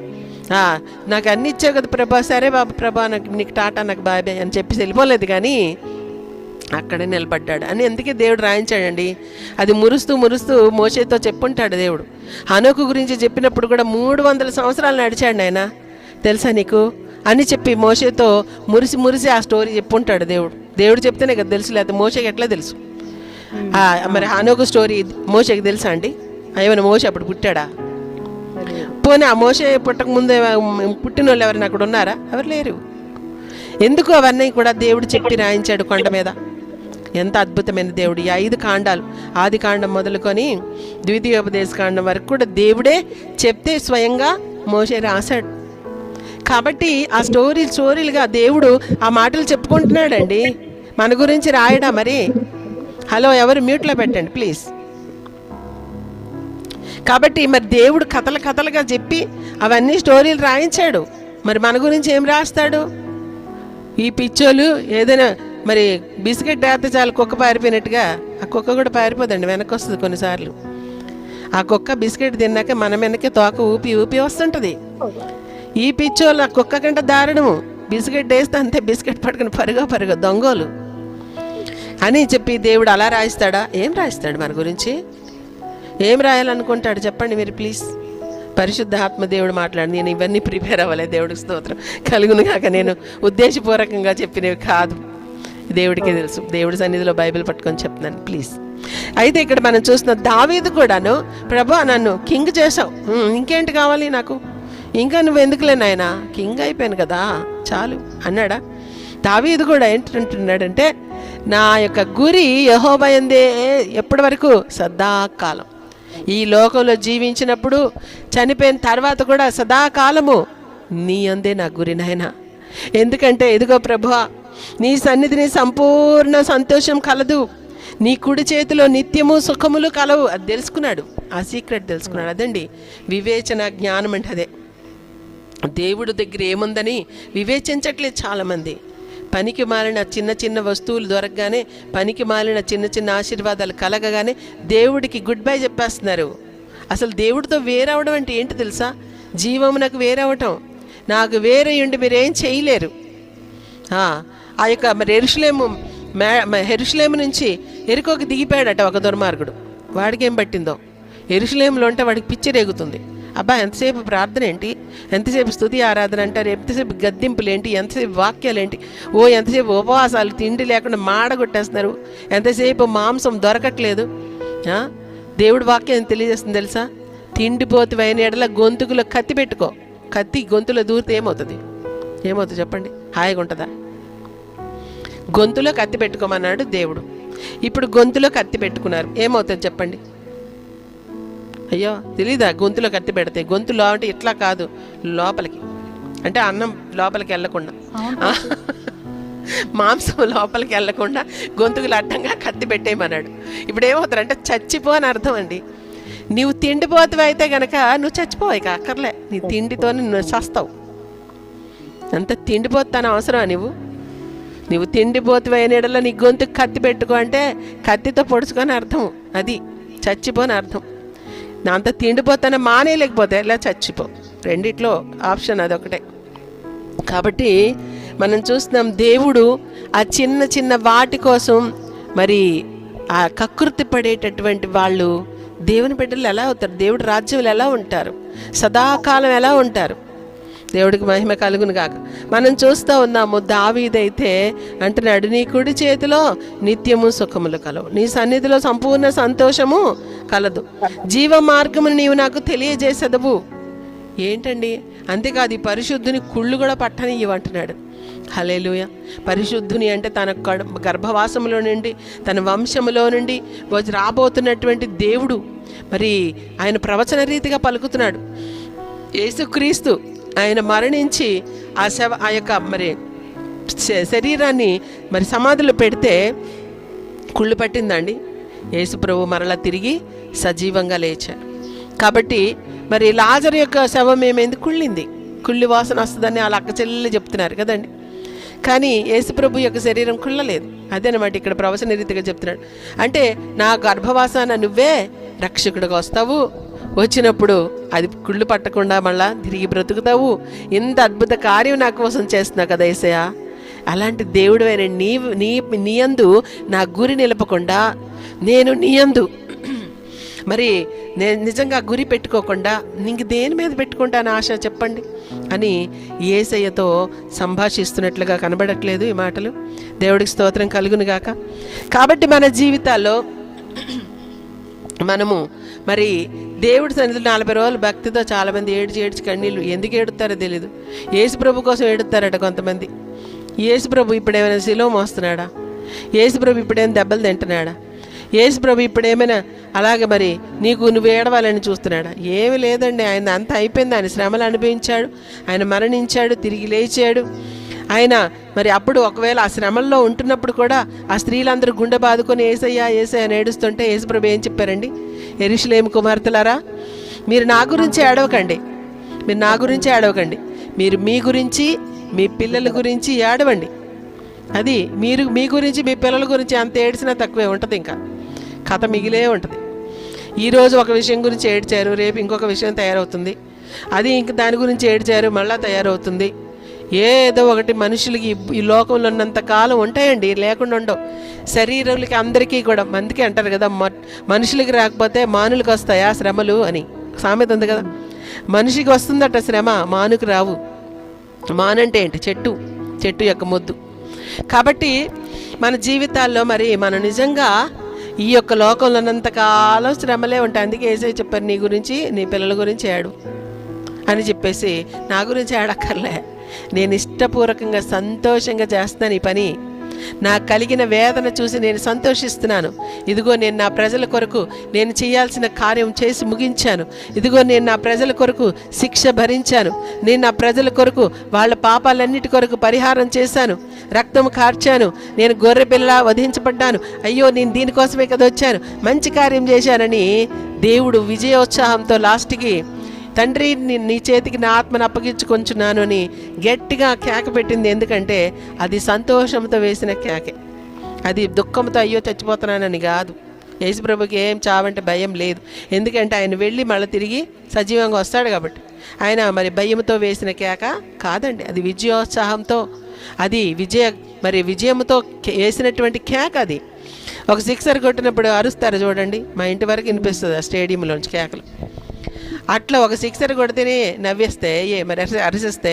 నాకు అన్నీ ఇచ్చావు కదా ప్రభా, సరే బాబు ప్రభా నీకు టాటా, నాకు బాయ్ బాయ్ అని చెప్పి వెళ్ళిపోలేదు, కానీ అక్కడే నిలబడ్డాడు అని అందుకే దేవుడు రాయించాడండి. అది మురుస్తూ మోషేతో చెప్పుంటాడు దేవుడు. హనోకు గురించి చెప్పినప్పుడు కూడా 300 సంవత్సరాలు నడిచాడు ఆయన, తెలుసా నీకు అని చెప్పి మోషేతో మురిసి ఆ స్టోరీ చెప్పుంటాడు దేవుడు చెప్తేనే కదా తెలుసు, లేకపోతే మోషేకి ఎట్లా తెలుసు? మరి హనోకు స్టోరీ మోషేకి తెలుసా అండి? ఏమైనా మోషే అప్పుడు పుట్టాడా? పోనీ ఆ మోషే పుట్టక ముందే పుట్టిన వాళ్ళు ఎవరైనా అక్కడ ఉన్నారా? ఎవరు లేరు. ఎందుకు? అవన్నీ కూడా దేవుడు చెప్పి రాయించాడు కొండ మీద. ఎంత అద్భుతమైన దేవుడు! ఈ 5 కాండాలు, ఆది కాండం మొదలుకొని ద్వితీయోపదేశ కాండం వరకు కూడా దేవుడే చెప్తే స్వయంగా మోషే రాశాడు. కాబట్టి ఆ స్టోరీలుగా దేవుడు ఆ మాటలు చెప్పుకుంటున్నాడండి. మన గురించి రాయడా మరి? హలో, ఎవరు మ్యూట్లో పెట్టండి ప్లీజ్. కాబట్టి మరి దేవుడు కథలుగా చెప్పి అవన్నీ స్టోరీలు రాయించాడు. మరి మన గురించి ఏం రాస్తాడు? ఈ పిచ్చోళ్ళు ఏదైనా మరి బిస్కెట్ వేస్తే చాలు కుక్క పారిపోయినట్టుగా ఆ కుక్క కూడా పారిపోదండి, వెనక్కి వస్తుంది కొన్నిసార్లు. ఆ కుక్క బిస్కెట్ తిన్నాక మన వెనక్కి తోక ఊపి వస్తుంటుంది. ఈ పిచ్చోళ్ళు ఆ కుక్క కంటే దారుణము, బిస్కెట్ వేస్తే అంతే, బిస్కెట్ పట్టుకుని పరుగో దొంగోలు అని చెప్పి దేవుడు అలా రాయిస్తాడా? ఏం రాయిస్తాడు మన గురించి? ఏం రాయాలనుకుంటాడు చెప్పండి మీరు ప్లీజ్. పరిశుద్ధాత్మ దేవుడు మాట్లాడి, నేను ఇవన్నీ ప్రిపేర్ అవ్వలే, దేవుడికి స్తోత్రం కలుగును కాక, నేను ఉద్దేశపూర్వకంగా చెప్పినవి కాదు, దేవుడికే తెలుసు. దేవుడి సన్నిధిలో బైబిల్ పట్టుకొని చెప్తున్నాను ప్లీజ్. అయితే ఇక్కడ మనం చూస్తున్న దావీదు కూడాను, ప్రభు నన్ను కింగ్ చేసావు, ఇంకేంటి కావాలి నాకు, ఇంకా నువ్వు ఎందుకులే నాయనా, కింగ్ అయిపోయాను కదా చాలు అన్నాడా? దావీదు కూడా ఏంటంటున్నాడంటే, నా యొక్క గురి యెహోవా యందే ఎప్పటి వరకు, సదాకాలం. ఈ లోకంలో జీవించినప్పుడు, చనిపోయిన తర్వాత కూడా సదాకాలము నీ యందే నా గురి నాయనా. ఎందుకంటే ఇదిగో ప్రభువా, నీ సన్నిధిని సంపూర్ణ సంతోషం కలదు, నీ కుడి చేతిలో నిత్యము సుఖములు కలవు. అది తెలుసుకున్నాడు, ఆ సీక్రెట్ తెలుసుకున్నాడు. అదండి వివేచన, జ్ఞానం అంటే అదే. దేవుడు దగ్గర ఏముందని వివేచించట్లేదు చాలామంది. పనికి మాలిన చిన్న చిన్న వస్తువులు దొరకగానే, పనికి మాలిన చిన్న చిన్న ఆశీర్వాదాలు కలగగానే దేవుడికి గుడ్ బై చెప్పేస్తున్నారు. అసలు దేవుడితో వేరవడం అంటే ఏంటి తెలుసా? జీవమునకు వేరవటం. నాకు వేరే ఉండి మీరేం చేయలేరు. ఆ యొక్క మరి ఎరుషలేము నుంచి ఎరుకోకి దిగిపోయాడట ఒక దుర్మార్గుడు. వాడికి ఏం పట్టిందో, ఎరుషలేములో అంటే వాడికి పిచ్చి రేగుతుంది. అబ్బా ఎంతసేపు ప్రార్థన ఏంటి, ఎంతసేపు స్తుతి ఆరాధన అంటారు, ఎంతసేపు గద్దింపులు ఏంటి, ఎంతసేపు వాక్యాలు ఏంటి, ఎంతసేపు ఉపవాసాలు, తిండి లేకుండా మాడగొట్టేస్తున్నారు, ఎంతసేపు మాంసం దొరకట్లేదు. దేవుడి వాక్యం తెలియజేస్తుంది తెలుసా? తిండిపోతువైన ఎడల గొంతుకులో కత్తి పెట్టుకో. కత్తి గొంతులో దూరితే ఏమవుతుంది చెప్పండి? హాయిగా ఉంటుందా? గొంతులో కత్తి పెట్టుకోమన్నాడు దేవుడు. ఇప్పుడు గొంతులో కత్తి పెట్టుకున్నారు, ఏమవుతుంది చెప్పండి? అయ్యో తెలీదా? గొంతులో కత్తి పెడితే గొంతులో అంటే ఇట్లా కాదు, లోపలికి, అంటే అన్నం లోపలికి వెళ్ళకుండా, మాంసం లోపలికి వెళ్ళకుండా గొంతుకులు అడ్డంగా కత్తి పెట్టేయమన్నాడు. ఇప్పుడు ఏమవుతారంటే చచ్చిపో అని అర్థం అండి. నువ్వు తిండిపోతువు అయితే గనక నువ్వు చచ్చిపోవు, ఇక అక్కర్లే, నీ తిండితోనే నువ్వు చస్తావు. అంత తిండిపోతాను అవసరమా? నువ్వు తిండిపోతువు అయిన ఎడల నీ గొంతుకు కత్తి పెట్టుకో అంటే కత్తితో పొడుచుకొని అర్థం, అది చచ్చిపోని అర్థం. నా అంత తిండిపోతానే మానేయలేకపోతే ఇలా చచ్చిపో, రెండిట్లో ఆప్షన్ అదొకటే. కాబట్టి మనం చూస్తున్నాం, దేవుడు ఆ చిన్న చిన్న వాటి కోసం మరి ఆ కకృతి పడేటటువంటి వాళ్ళు దేవుని బిడ్డలు ఎలా అవుతారు? దేవుడి రాజ్యంలో ఎలా ఉంటారు? సదాకాలం ఎలా ఉంటారు? దేవుడికి మహిమ కలుగును గాక. మనం చూస్తూ ఉన్నాము, దావీదైతే అంటున్నాడు, నీ కుడి చేతిలో నిత్యము సుఖములు కలవు, నీ సన్నిధిలో సంపూర్ణ సంతోషము కలదు, జీవ మార్గమును నీవు నాకు తెలియజేసేదవు. ఏంటండి? అంతేకాదు, ఈ పరిశుద్ధుని కుళ్ళు కూడా పట్టనియ్యవు అంటున్నాడు. హల్లెలూయా. పరిశుద్ధుని అంటే తన గర్భవాసములో నుండి, తన వంశములో నుండి రాబోతున్నటువంటి దేవుడు. మరి ఆయన ప్రవచన రీతిగా పలుకుతున్నాడు. యేసుక్రీస్తు ఆయన మరణించి ఆ యొక్క మరి శరీరాన్ని మరి సమాధిలో పెడితే కుళ్ళు పట్టిందండి. యేసు ప్రభు మరలా తిరిగి సజీవంగా లేచారు. కాబట్టి మరి లాజరు యొక్క శవం ఏమైంది? కుళ్ళింది, కుళ్ళి వాసన వస్తుందని వాళ్ళ అక్క చెల్లెలు చెప్తున్నారు కదండి. కానీ యేసు ప్రభు యొక్క శరీరం కుళ్ళలేదు. అదేనమాట ఇక్కడ ప్రవచన రీతిగా చెప్తున్నాడు. అంటే నా గర్భవాసాన నువ్వే రక్షకుడిగా వస్తావు, వచ్చినప్పుడు అది కుళ్ళు పట్టకుండా మళ్ళా తిరిగి బ్రతుకుతావు, ఇంత అద్భుత కార్యం నా కోసం చేస్తున్నావు కదా యేసయ్య. అలాంటి దేవుడు అయిన నీయందు నా గురి నిలపకుండా, నేను నీయందు మరి నేను నిజంగా గురి పెట్టుకోకుండా నీకు దేని మీద పెట్టుకుంటాను ఆశ చెప్పండి అని యేసయ్యతో సంభాషిస్తున్నట్లుగా కనబడట్లేదు ఈ మాటలు? దేవుడికి స్తోత్రం కలుగును గాక. కాబట్టి మన జీవితాల్లో మనము మరి దేవుడి సన్నిధిలో 40 రోజులు భక్తితో చాలామంది ఏడ్చి కన్నీళ్ళు ఎందుకు ఏడుతారో తెలీదు. యేసు ప్రభు కోసం ఏడుతారట కొంతమంది. యేసు ప్రభు ఇప్పుడేమైనా శిలువ మోస్తున్నాడా? యేసు ప్రభు ఇప్పుడేమైనా దెబ్బలు తింటున్నాడా? యేసు ప్రభు ఇప్పుడేమైనా అలాగే మరి నువ్వు ఏడవాలని చూస్తున్నాడా? ఏమీ లేదండి. ఆయన అంతా అయిపోయింది. ఆయన శ్రమలు అనుభవించాడు, ఆయన మరణించాడు, తిరిగి లేచాడు. ఆయన మరి అప్పుడు ఒకవేళ ఆ శ్రమల్లో ఉంటున్నప్పుడు కూడా ఆ స్త్రీలందరూ గుండె బాదుకొని ఏసయ్యా అని ఏడుస్తుంటే యేసు ప్రభు ఏం చెప్పారండి? యెరూషలేము కుమార్తెలారా, మీరు నా గురించి ఏడవకండి, మీరు మీ గురించి, మీ పిల్లల గురించి ఏడవండి. అది మీరు మీ గురించి, మీ పిల్లల గురించి అంత ఏడ్చినా తక్కువే ఉంటుంది. ఇంకా కథ మిగిలే ఉంటుంది. ఈరోజు ఒక విషయం గురించి ఏడ్చారు, రేపు ఇంకొక విషయం తయారవుతుంది, అది ఇంక దాని గురించి ఏడ్చారు, మళ్ళీ తయారవుతుంది. ఏదో ఒకటి మనుషులకి ఈ లోకంలో ఉన్నంత కాలం ఉంటాయండి, లేకుండా ఉండవు. శరీరాలకి అందరికీ కూడా, అందుకే అంటారు కదా, మనుషులకి రాకపోతే మానులకు వస్తాయా శ్రమలు అని సామెత ఉంది కదా. మనిషికి వస్తుందట శ్రమ, మానుకు రావు. మానంటే ఏంటి? చెట్టు యొక్క మొద్దు. కాబట్టి మన జీవితాల్లో మరి మనం నిజంగా ఈ యొక్క లోకంలో ఉన్నంతకాలం శ్రమలే ఉంటాయి. అందుకే యేసయ్య చెప్పారు, నీ గురించి నీ పిల్లల గురించి ఏడు అని చెప్పేసి. నా గురించి ఏడక్కర్లే, నేను ఇష్టపూర్వకంగా సంతోషంగా చేస్తాను ఈ పని. నాకు కలిగిన వేదన చూసి నేను సంతోషిస్తున్నాను. ఇదిగో నేను నా ప్రజల కొరకు నేను చేయాల్సిన కార్యం చేసి ముగించాను. ఇదిగో నేను నా ప్రజల కొరకు శిక్ష భరించాను. నేను నా ప్రజల కొరకు వాళ్ళ పాపాలన్నిటి కొరకు పరిహారం చేశాను, రక్తం కార్చాను. నేను గొర్రె పిల్ల వధించబడ్డాను. అయ్యో నేను దీనికోసమే కదా వచ్చాను, మంచి కార్యం చేశానని దేవుడు విజయోత్సాహంతో లాస్ట్కి, తండ్రి నీ చేతికి నా ఆత్మను అప్పగించుకొంచున్నాను అని గట్టిగా కేక పెట్టింది. ఎందుకంటే అది సంతోషంతో వేసిన కేకే, అది దుఃఖంతో అయ్యో చచ్చిపోతున్నానని కాదు. యేసుప్రభుకి ఏం చావంటే భయం లేదు. ఎందుకంటే ఆయన వెళ్ళి మళ్ళీ తిరిగి సజీవంగా వస్తాడు కాబట్టి. ఆయన మరి భయంతో వేసిన కేక కాదండి, అది విజయోత్సాహంతో, అది విజయంతో వేసినటువంటి కేక. అది ఒక సిక్సర్ కొట్టినప్పుడు అరుస్తారు చూడండి, మా ఇంటి వరకు వినిపిస్తుంది ఆ స్టేడియంలోంచి కేకలు. అట్లా ఒక సిక్సర్ కొడితేనే నవ్వేస్తే మరి అరిసిస్తే,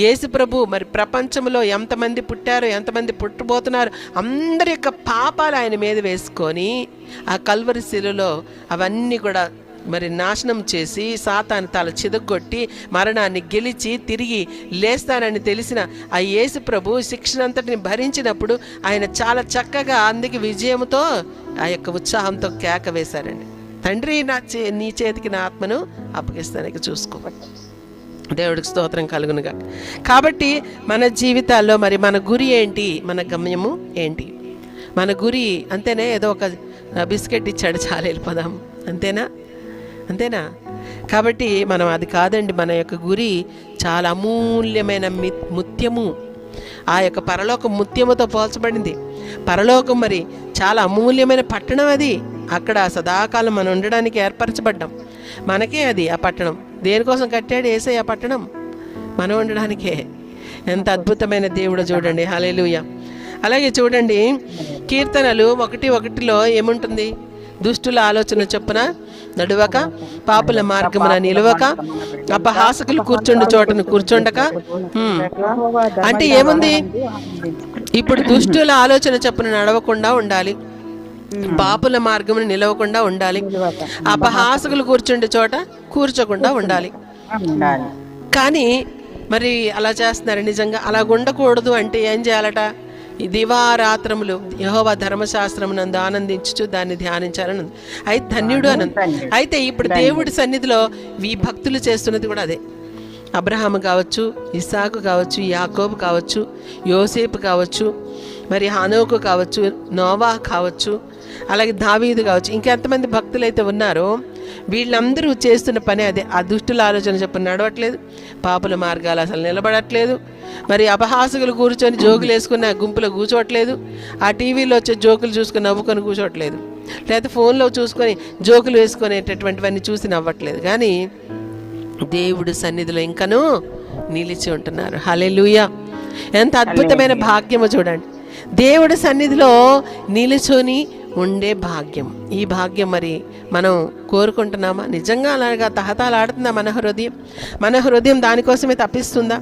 యేసు ప్రభు మరి ప్రపంచంలో ఎంతమంది పుట్టారో ఎంతమంది పుట్టబోతున్నారు అందరి యొక్క పాపాలు ఆయన మీద వేసుకొని ఆ కల్వరి శిలువలో అవన్నీ కూడా మరి నాశనం చేసి సాతాను తల చిదగొట్టి మరణాన్ని గెలిచి తిరిగి లేస్తానని తెలిసిన ఆ యేసు ప్రభు శిక్షనంతటిని భరించినప్పుడు ఆయన చాలా చక్కగా అందుకే విజయంతో ఆ యొక్క ఉత్సాహంతో కేక వేశారండి, తండ్రి నీ చేతికి నా ఆత్మను అప్పగిస్తానికి చూసుకో. దేవుడికి స్తోత్రం కలుగునుగా. కాబట్టి మన జీవితాల్లో మరి మన గురి ఏంటి, మన గమ్యము ఏంటి? మన గురి అంతేనే, ఏదో ఒక బిస్కెట్ ఇచ్చాడు చాలు వెళ్ళిపోదాం, అంతేనా? కాబట్టి మనం అది కాదండి. మన యొక్క గురి చాలా అమూల్యమైన ముత్యము, ఆ యొక్క పరలోక ముత్యముతో పోల్చబడింది. పరలోకం మరి చాలా అమూల్యమైన పట్టణం. అది అక్కడ సదాకాలం మనం ఉండడానికి ఏర్పరచబడ్డాం. మనకే అది ఆ పట్టణం. దేనికోసం కట్టాడు యేసయ్య ఆ పట్టణం? మనం ఉండడానికే. ఎంత అద్భుతమైన దేవుడు చూడండి. హల్లెలూయా. అలాగే చూడండి, కీర్తనలు 1:1 ఏముంటుంది? దుష్టుల ఆలోచన చొప్పున నడువక, పాపుల మార్గమున నిలవక, అపహాసకులు కూర్చుండు చోటను కూర్చుండక. అంటే ఏముంది? ఇప్పుడు దుష్టుల ఆలోచన చొప్పున నడవకుండా ఉండాలి, పాపుల మార్గమును నిలవకుండా ఉండాలి, అపహాసకులు కూర్చుండే చోట కూర్చోకుండా ఉండాలి. కానీ మరి అలా చేస్తున్నారు. నిజంగా అలా ఉండకూడదు అంటే ఏం చేయాలట? దివారాత్రములు యెహోవా ధర్మశాస్త్రమునందు ఆనందించుచు దాన్ని ధ్యానించాలని ఉంది. అయితే ధన్యుడు అని. అయితే ఇప్పుడు దేవుడి సన్నిధిలో ఈ భక్తులు చేస్తున్నది కూడా అదే. అబ్రహాము కావచ్చు, ఇస్సాకు కావచ్చు, యాకోబు కావచ్చు, యోసేపు కావచ్చు, మరి హనోకు కావచ్చు, నోవా కావచ్చు, అలాగే దావీదు కావచ్చు, ఇంకెంతమంది భక్తులు అయితే ఉన్నారో వీళ్ళందరూ చేస్తున్న పని అదే. ఆ దుష్టుల ఆలోచన చెప్పని నడవట్లేదు, పాపుల మార్గాలు అసలు నిలబడట్లేదు, మరి అపహాసకులు కూర్చొని జోకులు వేసుకుని ఆ గుంపులో కూర్చోవట్లేదు, ఆ టీవీలో వచ్చే జోకులు చూసుకొని నవ్వుకొని కూర్చోవట్లేదు, లేకపోతే ఫోన్లో చూసుకొని జోకులు వేసుకునేటటువంటివన్నీ చూసి నవ్వట్లేదు, కానీ దేవుడు సన్నిధిలో ఇంకనూ నిలిచి ఉంటున్నారు. హల్లెలూయా. ఎంత అద్భుతమైన భాగ్యమో చూడండి, దేవుడి సన్నిధిలో నిలుచొని ఉండే భాగ్యం. ఈ భాగ్యం మరి మనం కోరుకుంటున్నామా? నిజంగా అలాగా తహతాలాడుతుందా మన హృదయం దానికోసమే తప్పిస్తుందా?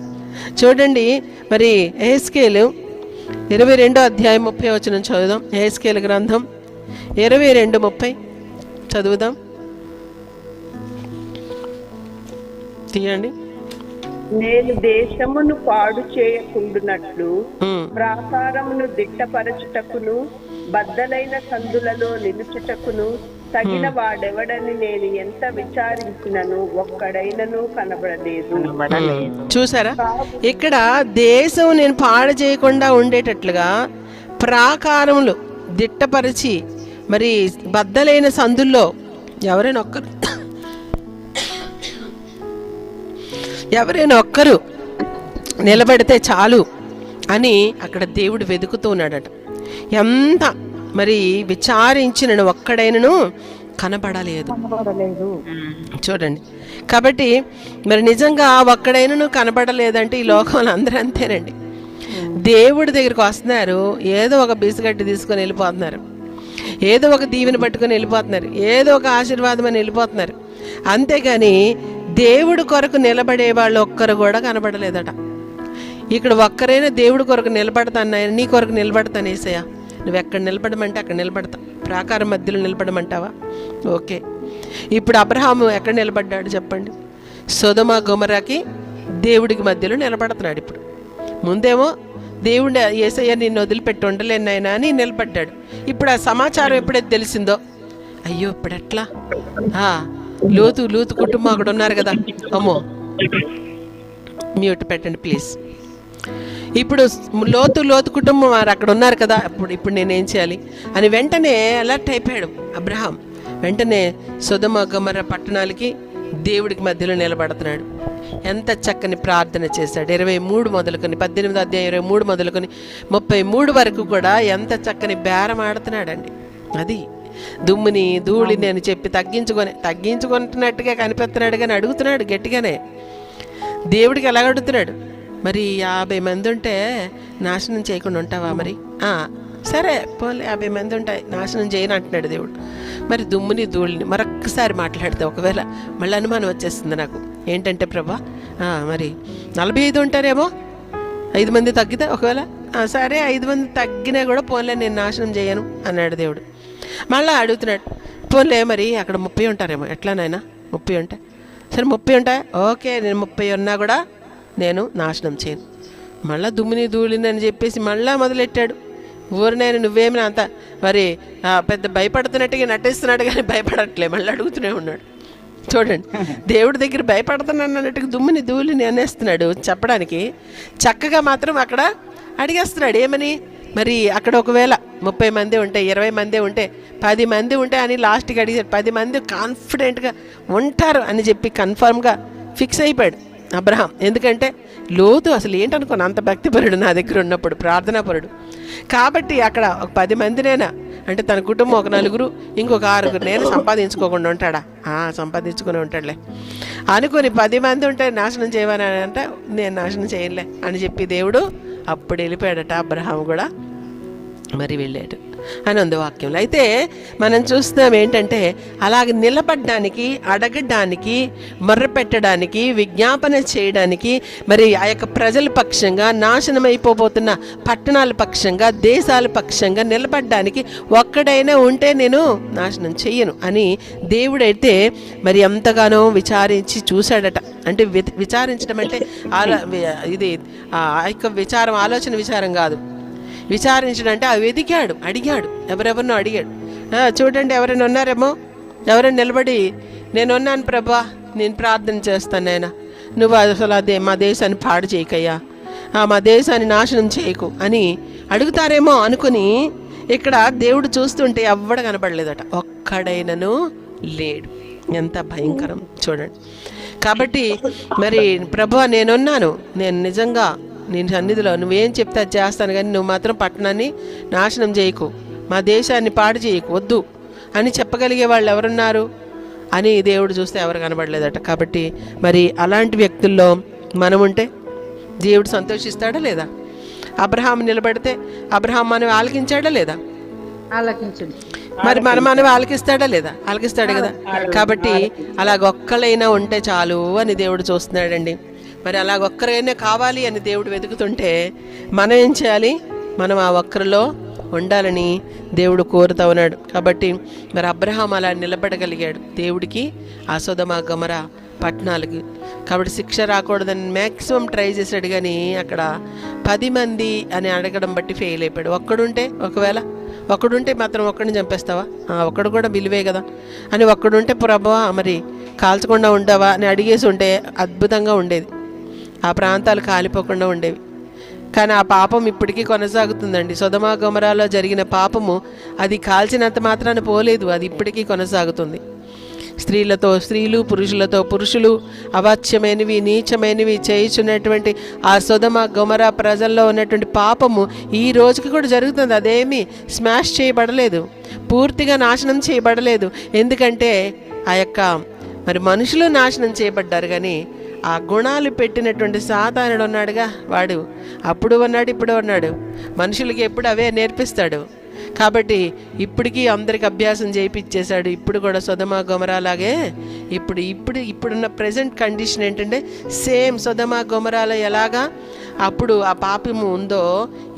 చూడండి, మరి యెహెజ్కేలు 22:30 చదువుదాం. యెహెజ్కేలు గ్రంథం 22:30 చదువుదాం, తీయండి. నేను దేశమును పాడు చేయకుండునట్లు ప్రాకారమును దిట్టపరచుటకును బద్దలైన సందులలో నిలుచుటకును తగిన వాడెవడని నేను ఎంత విచారించినను ఒక్కడైనను కనబడలేదు. చూసారా, ఇక్కడ దేశం నేను పాడు చేయకుండా ఉండేటట్లుగా ప్రాకారములు దిట్టపరిచి మరి బద్దలైన సందుల్లో ఎవరైనా ఒక్కరు నిలబడితే చాలు అని అక్కడ దేవుడు వెతుకుతూ ఉన్నాడట. ఎంత మరి విచారించిన ఒక్కడైనను కనబడలేదు. చూడండి, కాబట్టి మరి నిజంగా ఒక్కడైనను కనబడలేదంటే ఈ లోకంలో అందరూ అంతేనండి. దేవుడి దగ్గరికి వస్తున్నారు, ఏదో ఒక బిసిగడ్డి తీసుకొని వెళ్ళిపోతున్నారు, ఏదో ఒక దీవెని పట్టుకొని వెళ్ళిపోతున్నారు, ఏదో ఒక ఆశీర్వాదం అని వెళ్ళిపోతున్నారు. అంతేగాని దేవుడి కొరకు నిలబడే వాళ్ళు ఒక్కరు కూడా కనబడలేదట. ఇక్కడ ఒక్కరైనా దేవుడి కొరకు నిలబడతాను నాయన, నీ కొరకు నిలబడతాను యేసయ్య, నువ్వు ఎక్కడ నిలబడమంటే అక్కడ నిలబడతా. ప్రాకారం మధ్యలో నిలబడమంటావా? ఓకే. ఇప్పుడు అబ్రహాము ఎక్కడ నిలబడ్డాడు చెప్పండి? సొదొమ గొమొర్రాకి దేవుడికి మధ్యలో నిలబడుతున్నాడు. ఇప్పుడు ముందేమో దేవుడు యేసయ్య నిన్ను వదిలిపెట్టి ఉండలేను నాయనా అని నిలబడ్డాడు. ఇప్పుడు ఆ సమాచారం ఎప్పుడైతే తెలిసిందో, అయ్యో ఇప్పుడు ఎట్లా, లోతు కుటుంబం అక్కడ ఉన్నారు కదా, అమ్మో మ్యూట్ పెట్టండి ప్లీజ్. ఇప్పుడు లోతు కుటుంబం వారు అక్కడ ఉన్నారు కదా, ఇప్పుడు నేనేం చేయాలి అని వెంటనే అలర్ట్ అయిపోయాడు అబ్రహాం. వెంటనే సొదొమ గొమొర్రా పట్టణాలకి దేవుడికి మధ్యలో నిలబడుతున్నాడు. ఎంత చక్కని ప్రార్థన చేశాడు. 23 మొదలుకొని 18వ అధ్యాయం 23 మొదలుకొని 33 వరకు కూడా ఎంత చక్కని బేరం ఆడుతున్నాడండి. అది దుమ్ముని ధూళిని అని చెప్పి తగ్గించుకుంటున్నట్టుగా కనిపెడుతున్నాడు, కానీ అడుగుతున్నాడు గట్టిగానే. దేవుడికి ఎలా అడుగుతున్నాడు? మరి 50 మంది ఉంటే నాశనం చేయకుండా ఉంటావా? మరి సరే పోలే 50 మంది ఉంటాయి, నాశనం చేయను అంటున్నాడు దేవుడు. మరి దుమ్ముని ధూళిని మరొక్కసారి మాట్లాడితే ఒకవేళ మళ్ళీ అనుమానం వచ్చేస్తుంది నాకు. ఏంటంటే ప్రభా మరి 45 ఉంటారేమో, 5 మంది తగ్గితే ఒకవేళ సరే 5 మంది తగ్గినా కూడా పోలే నేను నాశనం చేయను అన్నాడు దేవుడు. మళ్ళీ అడుగుతున్నాడు, పోలే మరి అక్కడ 30 ఉంటారేమో, ఎట్లానైనా 30 ఉంటాయి, సరే 30 ఉంటాయి, ఓకే నేను 30 ఉన్నా కూడా నేను నాశనం చేయను. మళ్ళీ దుమ్ముని ధూళిని అని చెప్పేసి మళ్ళీ మొదలెట్టాడు. ఊరినైనా నువ్వేమైనా అంత మరి పెద్ద భయపడుతున్నట్టుగా నటిస్తున్నాడు, కానీ భయపడట్లే, మళ్ళీ అడుగుతూనే ఉన్నాడు. చూడండి, దేవుడి దగ్గర భయపడుతున్నాను అన్నట్టుగా దుమ్ముని ధూళిని అనేస్తున్నాడు చెప్పడానికి, చక్కగా మాత్రం అక్కడ అడిగేస్తున్నాడు. ఏమని? మరి అక్కడ ఒకవేళ 30 మంది ఉంటే, 20 మంది ఉంటే, 10 మంది ఉంటే అని లాస్ట్కి అడిగాడు. 10 మంది కాన్ఫిడెంట్గా ఉంటారు అని చెప్పి కన్ఫర్మ్గా ఫిక్స్ అయిపోయాడు అబ్రహాం. ఎందుకంటే లోతు అసలు ఏంటనుకోను, అంత భక్తిపరుడు నా దగ్గర ఉన్నప్పుడు, ప్రార్థనాపరుడు కాబట్టి అక్కడ ఒక 10 మందినైనా అంటే తన కుటుంబం ఒక 4, ఇంకొక 6 నేను సంపాదించుకోకుండా ఉంటాడా? సంపాదించుకుని ఉంటాడులే అనుకుని 10 మంది ఉంటే నాశనం చేయమని అంటే నేను నాశనం చేయలే అని చెప్పి దేవుడు అప్పుడు వెళ్ళిపోయాడట. అబ్రహాం కూడా మరి వెళ్ళాడు అని ఉంది వాక్యంలో. అయితే మనం చూస్తున్నాం ఏంటంటే అలాగే నిలబడడానికి, అడగడానికి, మొర్రపెట్టడానికి, విజ్ఞాపన చేయడానికి, మరి ఆ యొక్క ప్రజల పక్షంగా, నాశనం అయిపోబోతున్న పట్టణాల పక్షంగా, దేశాల పక్షంగా నిలబడడానికి ఒక్కడైనా ఉంటే నేను నాశనం చెయ్యను అని దేవుడైతే మరి ఎంతగానో విచారించి చూశాడట. అంటే విచారించడం అంటే ఇది ఆ యొక్క విచారం ఆలోచన విచారం కాదు. విచారించడం అంటే వెతికాడు, అడిగాడు, ఎవరెవరినో అడిగాడు. చూడండి ఎవరైనా ఉన్నారేమో, ఎవరైనా నిలబడి నేను ఉన్నాను ప్రభా, నేను ప్రార్థన చేస్తాను నాయనా, నువ్వు అసలు మా దేశాన్ని పాడు చేయకయ్యా, మా దేశాన్ని నాశనం చేయకు అని అడుగుతారేమో అనుకుని ఇక్కడ దేవుడు చూస్తుంటే ఎవ్వడ కనబడలేదట, ఒక్కడైనను లేడు. ఎంత భయంకరం చూడండి. కాబట్టి మరి ప్రభువా నేనున్నాను, నేను నిజంగా నేను సన్నిధిలో నువ్వేం చెప్తే అది చేస్తాను, కానీ నువ్వు మాత్రం పట్టణాన్ని నాశనం చేయకు, మా దేశాన్ని పాడు చేయకు, వద్దు అని చెప్పగలిగే వాళ్ళు ఎవరున్నారు అని దేవుడు చూస్తే ఎవరు కనబడలేదట. కాబట్టి మరి అలాంటి వ్యక్తుల్లో మనం ఉంటే దేవుడు సంతోషిస్తాడా లేదా? అబ్రహాం నిలబడితే అబ్రహాం మనం ఆలకించాడా లేదా? ఆలకించండి. మరి మనం ఆలకిస్తాడా లేదా? ఆలకిస్తాడు కదా. కాబట్టి అలాగొక్కలైనా ఉంటే చాలు అని దేవుడు చూస్తున్నాడండి. మరి అలాగొక్కరైనా కావాలి అని దేవుడు వెతుకుతుంటే మనం ఏం చేయాలి? మనం ఆ ఒక్కరిలో ఉండాలని దేవుడు కోరుతా ఉన్నాడు. కాబట్టి మరి అబ్రహాం అలా నిలబడగలిగాడు దేవుడికి, ఆ సొదొమ గొమొర్రా పట్టణాలకి. కాబట్టి శిక్ష రాకూడదని మ్యాక్సిమం ట్రై చేశాడు, కానీ అక్కడ 10 మంది అని అడగడం బట్టి ఫెయిల్ అయిపోయాడు. ఒక్కడుంటే మాత్రం ఒక్కడిని చంపేస్తావా? ఒక్కడు కూడా విలువే కదా అని ఒక్కడుంటే ప్రభువా మరి కాల్చకుండా ఉండవా అని అడిగేసి ఉంటే అద్భుతంగా ఉండేది, ఆ ప్రాంతాలు కాలిపోకుండా ఉండేవి. కానీ ఆ పాపం ఇప్పటికీ కొనసాగుతుందండి. సొదొమ గొమొర్రాలో జరిగిన పాపము అది కాల్చినంత మాత్రాన పోలేదు, అది ఇప్పటికీ కొనసాగుతుంది. స్త్రీలతో స్త్రీలు, పురుషులతో పురుషులు అవాచ్యమైనవి, నీచమైనవి చేయుచున్నటువంటి ఆ సొదొమ గొమొర్రా ప్రజల్లో ఉన్నటువంటి పాపము ఈ రోజుకి కూడా జరుగుతుంది. అదేమీ స్మాష్ చేయబడలేదు, పూర్తిగా నాశనం చేయబడలేదు. ఎందుకంటే ఆ యొక్క మరి మనుషులు నాశనం చేయబడ్డారు, కానీ ఆ గుణాలు పెట్టినటువంటి సాతానుడు ఉన్నాడుగా, వాడు అప్పుడు ఉన్నాడు ఇప్పుడు ఉన్నాడు, మనుషులకి ఎప్పుడు అవే నేర్పిస్తాడు. కాబట్టి ఇప్పటికీ అందరికి అభ్యాసం చేయించేశాడు. ఇప్పుడు కూడా సొదమ గొమరాలాగే ఇప్పుడున్న ప్రజెంట్ కండిషన్ ఏంటంటే సేమ్ సొదమ గొమరాలో ఎలాగా అప్పుడు ఆ పాపము ఉందో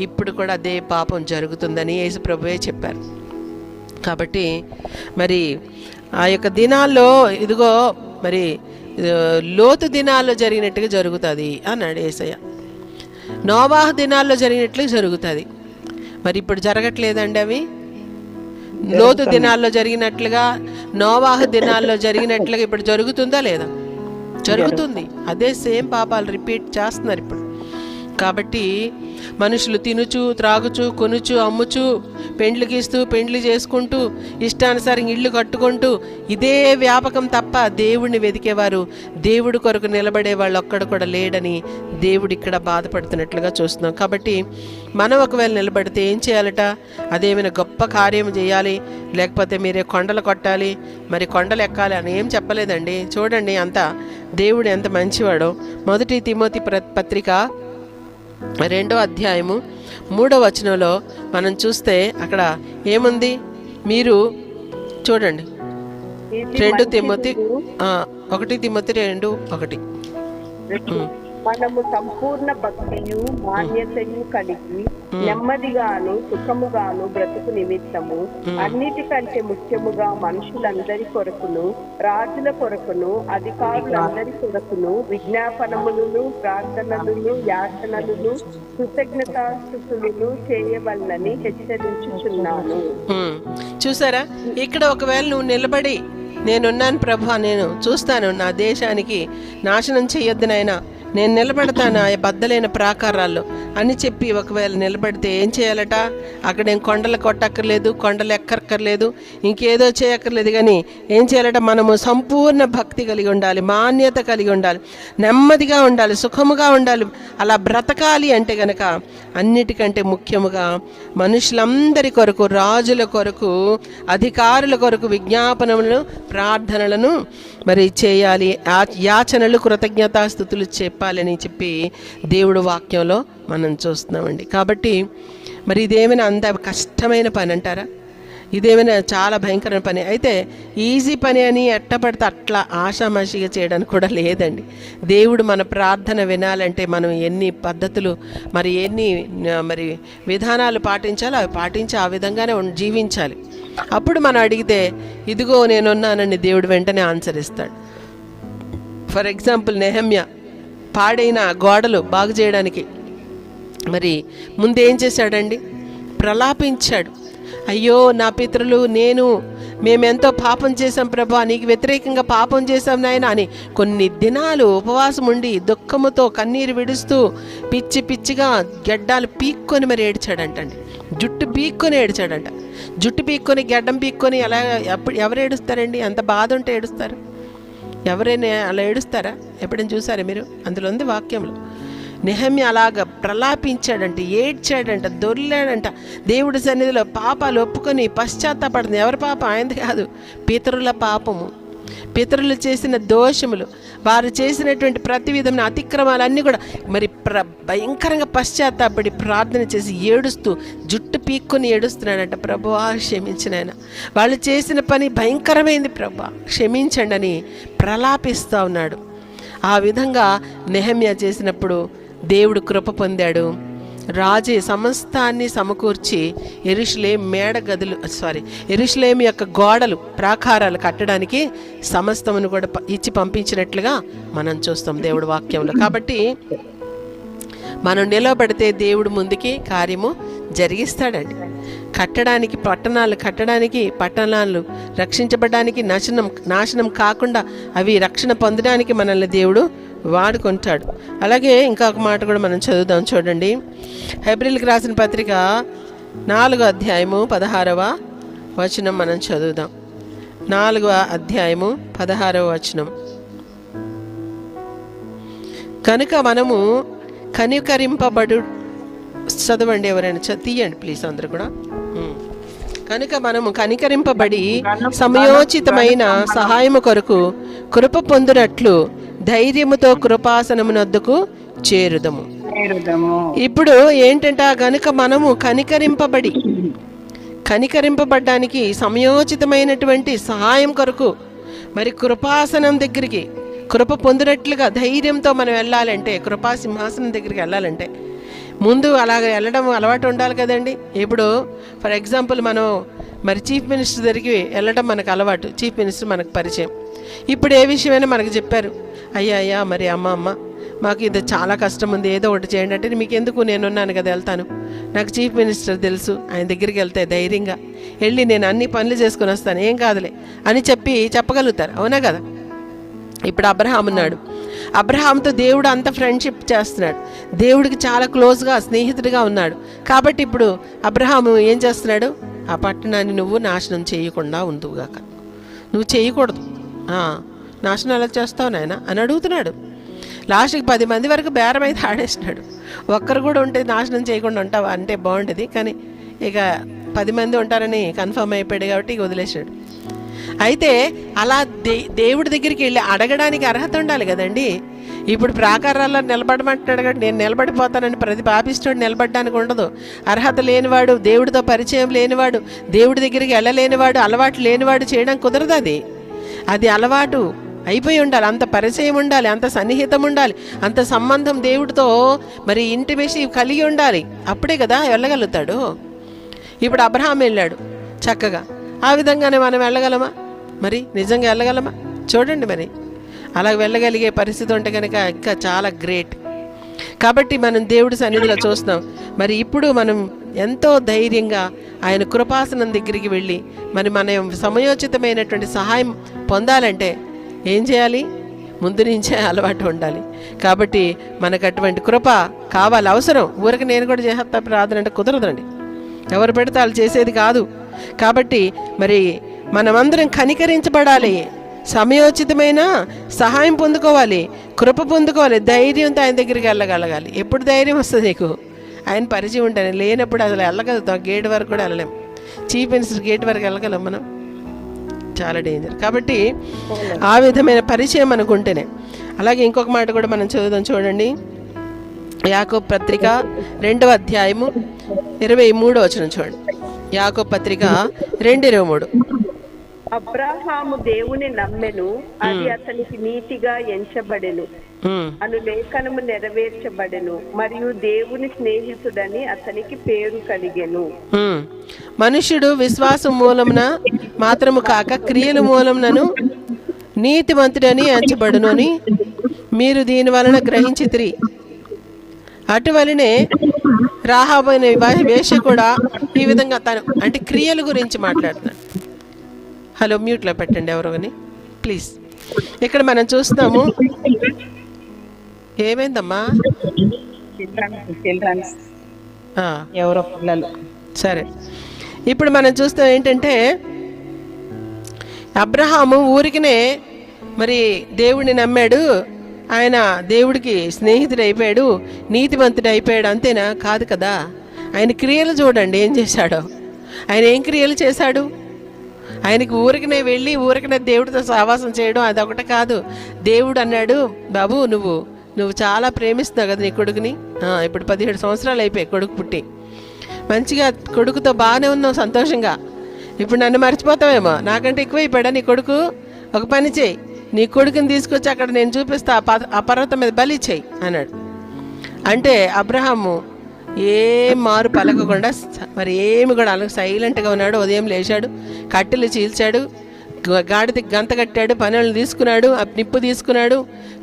ఇప్పుడు కూడా అదే పాపం జరుగుతుందని యేసు ప్రభువే చెప్పారు. కాబట్టి మరి ఆ యొక్క దినాల్లో ఇదిగో మరి లోతు దినాల్లో జరిగినట్టుగా జరుగుతుంది అన్నాడు యేసయ్య. నోవాహు దినాల్లో జరిగినట్లు జరుగుతుంది. మరి ఇప్పుడు జరగట్లేదండి అవి. లోతు దినాల్లో జరిగినట్లుగా నోవాహు దినాల్లో జరిగినట్లుగా ఇప్పుడు జరుగుతుందా లేదా? జరుగుతుంది. అదే సేమ్ పాపాలు రిపీట్ చేస్తున్నారు ఇప్పుడు. కాబట్టి మనుషులు తినుచు త్రాగుచు కొనుచు అమ్ముచు పెండ్లికిస్తూ పెండ్లి చేసుకుంటూ ఇష్టానుసారంగా ఇళ్ళు కట్టుకుంటూ ఇదే వ్యాపకం తప్ప దేవుడిని వెతికేవారు, దేవుడి కొరకు నిలబడే వాళ్ళు ఒక్కడ కూడా లేడని దేవుడు ఇక్కడ బాధపడుతున్నట్లుగా చూస్తున్నాం. కాబట్టి మనం ఒకవేళ నిలబడితే ఏం చేయాలట? అదేమైనా గొప్ప కార్యం చేయాలి, లేకపోతే మీరే కొండలు కొట్టాలి, మరి కొండలు ఎక్కాలి అని ఏం చెప్పలేదండి. చూడండి అంతా దేవుడు ఎంత మంచివాడో. 1 తిమోతి పత్రిక 2వ అధ్యాయము 3వ వచనంలో మనం చూస్తే అక్కడ ఏముంది మీరు చూడండి. 1 తిమోతి 2:1. మనము సంపూర్ణ భక్తియు మాన్యతయు కలిగి నెమ్మదిగాను సుఖముగాను బ్రతుకు నిమిత్తము అన్నిటికంటే ముఖ్యముగా మనుషులందరి కొరకును రాజుల కొరకును అధికారులందరి కొరకును విజ్ఞాపనములను ప్రార్థనలను యాచనలను కృతజ్ఞతాస్తుతులను చేయవలనని హెచ్చరించుచున్నాను. చూసారా, ఇక్కడ ఒకవేళ నువ్వు నిలబడి నేనున్నాను ప్రభా, నేను చూస్తాను, నా దేశానికి నాశనం చెయ్యొద్దు నాయనా, నేను నిలబడతాను ఆ బద్దలైన ప్రాకారాల్లో అని చెప్పి ఒకవేళ నిలబడితే ఏం చేయాలట? అక్కడేం కొండలు కొట్టక్కర్లేదు, కొండలు ఎక్కక్కర్లేదు, ఇంకేదో చేయక్కర్లేదు. కానీ ఏం చేయాలట? మనము సంపూర్ణ భక్తి కలిగి ఉండాలి, మాన్యత కలిగి ఉండాలి, నెమ్మదిగా ఉండాలి, సుఖముగా ఉండాలి. అలా బ్రతకాలి అంటే గనక అన్నిటికంటే ముఖ్యముగా మనుషులందరి కొరకు, రాజుల కొరకు, అధికారుల కొరకు విజ్ఞాపనలను ప్రార్థనలను మరి చేయాలి, యాచనలు కృతజ్ఞతాస్తుతులు చెప్పాలని చెప్పి దేవుడు వాక్యంలో మనం చూస్తున్నామండి. కాబట్టి మరి ఇదేమైనా అంత కష్టమైన పని అంటారా? ఇదేమైనా చాలా భయంకరమైన పని అయితే ఈజీ పని అని ఎట్టపడితే అట్లా ఆషామాషిగా చేయడానికి కూడా లేదండి. దేవుడు మన ప్రార్థన వినాలంటే మనం ఎన్ని పద్ధతులు మరి ఎన్ని మరి విధానాలు పాటించాలో అవి పాటించి ఆ విధంగానే జీవించాలి. అప్పుడు మనం అడిగితే ఇదిగో నేనున్నానని దేవుడు వెంటనే ఆన్సర్ ఇస్తాడు. ఫర్ ఎగ్జాంపుల్ నెహెమ్యా పాడైన గోడలు బాగు చేయడానికి మరి ముందేం చేశాడండి? ప్రలాపించాడు. అయ్యో నా పితరులు మేమెంతో పాపం చేశాం ప్రభా, నీకు వ్యతిరేకంగా పాపం చేశాం నాయన అని కొన్ని దినాలు ఉపవాసం ఉండి దుఃఖముతో కన్నీరు విడుస్తూ పిచ్చిగా గెడ్డాలు పీక్కొని మరి ఏడ్చాడంటండి. జుట్టు పీక్కొని ఏడ్చాడంట. జుట్టు పీక్కొని గెడ్డం పీక్కొని అలా ఎవరు ఏడుస్తారండి? అంత బాధ ఉంటే ఏడుస్తారు? ఎవరైనా అలా ఏడుస్తారా? ఎప్పుడైనా చూసారా మీరు? అందులో ఉంది వాక్యంలో. నెహెమ్యా అలాగా ప్రలాపించాడంట, ఏడ్చాడంట, దొర్లాడంట. దేవుడి సన్నిధిలో పాపాలు ఒప్పుకొని పశ్చాత్తాపడుతుంది. ఎవరి పాపం? ఆయనది కాదు, పితరుల పాపము, పితరులు చేసిన దోషములు, వారు చేసినటువంటి ప్రతి విధమైన అతిక్రమాలన్నీ కూడా మరి భయంకరంగా పశ్చాత్తాపడి ప్రార్థన చేసి ఏడుస్తూ జుట్టు పీక్కొని ఏడుస్తున్నాడంట. ప్రభువా క్షమించిన ఆయన, వాళ్ళు చేసిన పని భయంకరమైంది ప్రభా, క్షమించండి అని ప్రలాపిస్తూ ఉన్నాడు. ఆ విధంగా నెహెమ్యా చేసినప్పుడు దేవుడు కృప పొందాడు. రాజే సమస్తాన్ని సమకూర్చి యెరూషలేము యొక్క గోడలు ప్రాకారాలు కట్టడానికి సమస్తమును కూడా ఇచ్చి పంపించినట్లుగా మనం చూస్తాం దేవుడి వాక్యంలో. కాబట్టి మనం నిలబడితే దేవుడు ముందుకి కార్యము జరిగిస్తాడండి. పట్టణాలు రక్షించబడడానికి, నాశనం కాకుండా అవి రక్షణ పొందడానికి మనల్ని దేవుడు వాడుకుంటాడు. అలాగే ఇంకొక మాట కూడా మనం చదువుదాం. చూడండి, హెబ్రీయులకు రాసిన పత్రిక 4వ అధ్యాయము 16వ వచనం మనం చదువుదాం. 4వ అధ్యాయము 16వ వచనం. కనుక మనము కనికరింపబడు, చదవండి ఎవరైనా తీయండి ప్లీజ్ అందరూ కూడా. కనుక మనము కనికరింపబడి సమయోచితమైన సహాయము కొరకు కృప పొందునట్లు ధైర్యముతో కృపాసనమునొద్దకు చేరుదము. ఇప్పుడు ఏంటంటే కనుక మనము కనికరింపబడ్డానికి సమయోచితమైనటువంటి సహాయం కొరకు మరి కృపాసనం దగ్గరికి కృప పొందినట్లుగా ధైర్యంతో మనం వెళ్ళాలంటే, కృపా సింహాసనం దగ్గరికి వెళ్ళాలంటే ముందు అలాగ వెళ్ళడం అలవాటు ఉండాలి కదండి. ఇప్పుడు ఫర్ ఎగ్జాంపుల్ మనం మరి చీఫ్ మినిస్టర్ దగ్గరికి వెళ్ళడం మనకు అలవాటు, చీఫ్ మినిస్టర్ మనకు పరిచయం. ఇప్పుడు ఏ విషయమైనా మనకు చెప్పారు, అయ్యా మరి అమ్మ మాకు ఇది చాలా కష్టం ఉంది, ఏదో ఒకటి చేయండి అంటే, మీకు ఎందుకు, నేనున్నాను కదా వెళ్తాను, నాకు చీఫ్ మినిస్టర్ తెలుసు, ఆయన దగ్గరికి వెళ్తే ధైర్యంగా వెళ్ళి నేను అన్ని పనులు చేసుకుని వస్తాను, ఏం కాదులే అని చెప్పగలుగుతారు, అవునా కదా. ఇప్పుడు అబ్రహాం ఉన్నాడు, అబ్రహాంతో దేవుడు అంత ఫ్రెండ్షిప్ చేస్తున్నాడు, దేవుడికి చాలా క్లోజ్గా స్నేహితుడిగా ఉన్నాడు. కాబట్టి ఇప్పుడు అబ్రహాము ఏం చేస్తున్నాడు, ఆ పట్టణాన్ని నువ్వు నాశనం చేయకుండా ఉందువుగాక, నువ్వు చేయకూడదు, నాశనం ఎలా చేస్తావు నాయన అని అడుగుతున్నాడు. లాస్ట్కి 10 మంది వరకు బేరం అయితే ఆడేసినాడు. ఒక్కరు కూడా ఉంటే నాశనం చేయకుండా ఉంటావా అంటే బాగుంటుంది, కానీ ఇక 10 మంది ఉంటారని కన్ఫర్మ్ అయిపోయాడు కాబట్టి వదిలేసాడు. అయితే అలా దేవుడి దగ్గరికి వెళ్ళి అడగడానికి అర్హత ఉండాలి కదండి. ఇప్పుడు ప్రాకారాల్లో నిలబడమంటాడు కాబట్టి నేను నిలబడిపోతానని ప్రతి పాపిస్తుడు నిలబడడానికి ఉండదు. అర్హత లేనివాడు, దేవుడితో పరిచయం లేనివాడు, దేవుడి దగ్గరికి వెళ్ళలేనివాడు, అలవాటు లేనివాడు చేయడం కుదరదు. అది అలవాటు అయిపోయి ఉండాలి, అంత పరిచయం ఉండాలి, అంత సన్నిహితం ఉండాలి, అంత సంబంధం దేవుడితో మరి ఇంటిమేసి కలిగి ఉండాలి, అప్పుడే కదా వెళ్ళగలుగుతాడు. ఇప్పుడు అబ్రహాం వెళ్ళాడు చక్కగా, ఆ విధంగానే మనం వెళ్ళగలమా? మరి నిజంగా వెళ్ళగలమా? చూడండి, మరి అలా వెళ్ళగలిగే పరిస్థితి ఉంటే కనుక ఇంకా చాలా గ్రేట్. కాబట్టి మనం దేవుడి సన్నిధిలో చూస్తున్నాం. మరి ఇప్పుడు మనం ఎంతో ధైర్యంగా ఆయన కృపాసనం దగ్గరికి వెళ్ళి మనం సమయోచితమైనటువంటి సహాయం పొందాలంటే ఏం చేయాలి? ముందు నుంచే అలవాటు ఉండాలి. కాబట్టి మనకు అటువంటి కృప కావాలి, అవసరం. ఊరికి నేను కూడా చేస్తా రాదనంటే కుదరదండి, ఎవరు పెడితే వాళ్ళు చేసేది కాదు. కాబట్టి మరి మనమందరం కనికరించబడాలి, సమయోచితమైన సహాయం పొందుకోవాలి, కృప పొందుకోవాలి, ధైర్యంతో ఆయన దగ్గరికి వెళ్ళగలగాలి. ఎప్పుడు ధైర్యం వస్తుంది నీకు? ఆయన పరిచయం ఉంటాను, లేనప్పుడు అసలు వెళ్ళగలుగుతాం, గేట్ వరకు కూడా వెళ్ళలేం. చీఫ్ మినిస్టర్ గేట్ వరకు వెళ్ళగలం మనం, చాలా డేంజర్. కాబట్టి ఆ విధమైన పరిచయం మనకు ఉంటేనే. అలాగే ఇంకొక మాట కూడా మనం చదువుదాం, చూడండి. యాకోబు పత్రిక 2వ అధ్యాయము 23వ వచనం చూడండి. యాకోబు పత్రిక 2:23. అబ్రహాము దేవుని నమ్మెను, అది అతనికి నీతిగా ఎంచబడెను అను లేఖనము నెరవేర్చబడెను, మరియు దేవుని స్నేహితుడని అతనికి పేరు కలిగెను. మనుష్యుడు విశ్వాసం మూలమున మాత్రము కాక క్రియల మూలమునను నీతిమంతుడని ఎంచబడును అని మీరు దీని వలన గ్రహించితిరి. అటువలనే రాహాబు అనే వేశ్య కూడా ఈ విధంగా తను అంటే క్రియల గురించి మాట్లాడుతున్నాడు. హలో, మ్యూట్లో పెట్టండి ఎవరో కానీ ప్లీజ్. ఇక్కడ మనం చూస్తున్నాము, ఏమైందమ్మా? ఎవరో పిల్లలు. సరే, ఇప్పుడు మనం చూస్తాం ఏంటంటే అబ్రహాము ఊరికినే మరి దేవుడిని నమ్మాడు, ఆయన దేవుడికి స్నేహితుడు అయిపోయాడు, నీతిమంతుడు అయిపోయాడు, అంతేనా? కాదు కదా. ఆయన క్రియలు చూడండి ఏం చేశాడో. ఆయన ఏం క్రియలు చేశాడు? ఆయనకి ఊరికనే వెళ్ళి ఊరికనే దేవుడితో సహవాసం చేయడం అదొకటి కాదు. దేవుడు అన్నాడు, బాబు నువ్వు చాలా ప్రేమిస్తున్నావు కదా నీ కొడుకుని, ఇప్పుడు 17 సంవత్సరాలు అయిపోయాయి కొడుకు పుట్టి, మంచిగా కొడుకుతో బాగానే ఉన్నావు సంతోషంగా, ఇప్పుడు నన్ను మర్చిపోతావేమో, నాకంటే ఎక్కువైపోయాడా నీ కొడుకు? ఒక పని చేయి, నీ కొడుకుని తీసుకొచ్చి అక్కడ నేను చూపిస్తా, ఆ పర్వతం మీద బలి చేయి అన్నాడు. అంటే అబ్రహాము ఏం మారు పలకకుండా మరి ఏమి కూడా అలా సైలెంట్గా ఉన్నాడు. ఉదయం లేచాడు, కట్టెలు చీల్చాడు, గాడికి గంత కట్టాడు, పనులను తీసుకున్నాడు, నిప్పు తీసుకున్నాడు,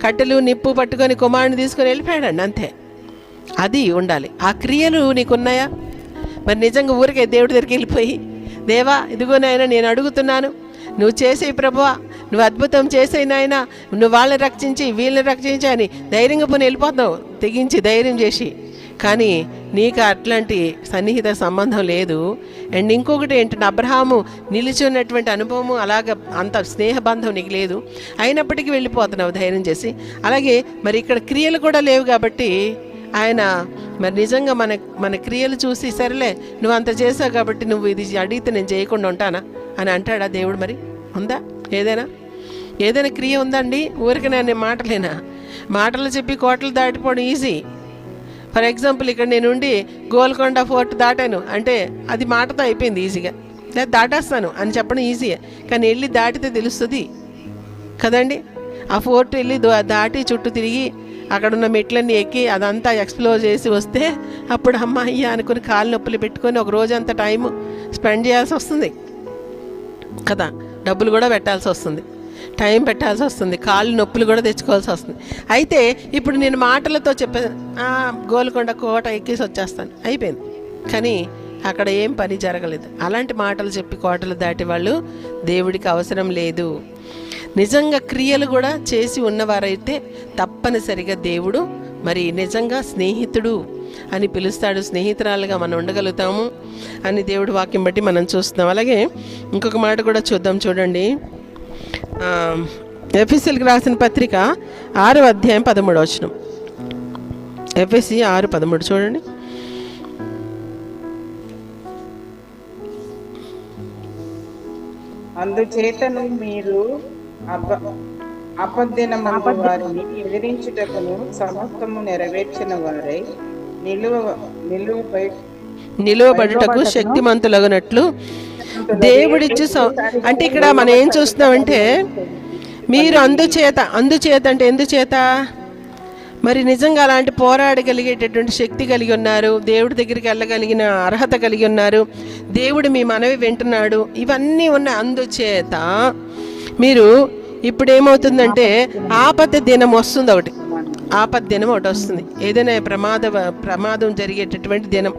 కట్టెలు నిప్పు పట్టుకొని కుమారుని తీసుకొని వెళ్ళిపోయాడండి, అంతే. అది ఉండాలి. ఆ క్రియలు నీకున్నాయా? మరి నిజంగా ఊరికే దేవుడి దగ్గరికి వెళ్ళిపోయి, దేవా ఇదిగో నాయన నేను అడుగుతున్నాను, నువ్వు చేసే ప్రభువా, నువ్వు అద్భుతం చేసే నాయన, నువ్వు వాళ్ళని రక్షించి వీళ్ళని రక్షించి అని ధైర్యంగా పోనీ వెళ్ళిపోతున్నావు, తెగించి ధైర్యం చేసి. కానీ నీకు అట్లాంటి సన్నిహిత సంబంధం లేదు. అండ్ ఇంకొకటి ఏంటంటే అబ్రహాము నిలిచి ఉన్నటువంటి అనుభవము అలాగ అంత స్నేహబంధం నీకు లేదు, అయినప్పటికీ వెళ్ళిపోతున్నావు ధైర్యం చేసి. అలాగే మరి ఇక్కడ క్రియలు కూడా లేవు కాబట్టి ఆయన మరి నిజంగా మన క్రియలు చూసి సరేలే నువ్వు అంత చేసావు కాబట్టి నువ్వు ఇది అడిగితే నేను చేయకుండా ఉంటానా అని అంటాడా దేవుడు? మరి ఉందా ఏదైనా క్రియ ఉందండి? ఊరికి నేను మాటలేనా? మాటలు చెప్పి కోటలు దాటిపోవడం ఈజీ. ఫర్ ఎగ్జాంపుల్ ఇక్కడ నేను ఉండి గోల్కొండ ఫోర్ట్ దాటాను అంటే అది మాటతో అయిపోయింది ఈజీగా, లేదా దాటేస్తాను అని చెప్పడం ఈజీయే, కానీ వెళ్ళి దాటితే తెలుస్తుంది కదండి. ఆ ఫోర్ట్ వెళ్ళి దాటి చుట్టూ తిరిగి అక్కడున్న మెట్లన్నీ ఎక్కి అదంతా ఎక్స్ప్లోర్ చేసి వస్తే అప్పుడు అమ్మ అయ్యా అనుకుని కాళ్ళు నొప్పులు పెట్టుకొని ఒక రోజంతా టైం స్పెండ్ చేయాల్సి వస్తుంది కదా, డబ్బులు కూడా పెట్టాల్సి వస్తుంది, టైం పెట్టాల్సి వస్తుంది, కాళ్ళు నొప్పులు కూడా తెచ్చుకోవాల్సి వస్తుంది. అయితే ఇప్పుడు నేను మాటలతో చెప్పాను గోల్కొండ కోట ఎక్కేసి వచ్చేస్తాను అయిపోయింది, కానీ అక్కడ ఏం పని జరగలేదు. అలాంటి మాటలు చెప్పి కోటలు దాటి వాళ్ళు దేవుడికి అవసరం లేదు. నిజంగా క్రియలు కూడా చేసి ఉన్నవారైతే తప్పనిసరిగా దేవుడు మరి నిజంగా స్నేహితుడు అని పిలుస్తాడు, స్నేహితురాలుగా మనం ఉండగలుగుతాము అని దేవుడి వాక్యం బట్టి మనం చూస్తున్నాం. అలాగే ఇంకొక మాట కూడా చూద్దాం, చూడండి. ఎఫెసీయులకు రాసిన పత్రిక 6వ అధ్యాయం 13వ వచనం. ఎఫెసీ 6:13 చూడండి. అందుచేతను మీరు అపదినమందు వారిని ఎదిరించుటకును సమస్తము నెరవేర్చిన వారై నిలువబడుటకు శక్తిమంతులగునట్లు దేవుడిచ్చు. అంటే ఇక్కడ మనం ఏం చూస్తున్నామంటే మీరు అందుచేత అంటే ఎందుచేత మరి నిజంగా అలాంటి పోరాడగలిగేటటువంటి శక్తి కలిగి ఉన్నారు, దేవుడి దగ్గరికి వెళ్ళగలిగిన అర్హత కలిగి ఉన్నారు, దేవుడు మీ మనవి వింటున్నాడు, ఇవన్నీ ఉన్న అందుచేత మీరు ఇప్పుడు ఏమవుతుందంటే ఆపద దినం వస్తుంది, ఆపద దినం ఒకటి వస్తుంది, ఏదైనా ప్రమాదం జరిగేటటువంటి దినం.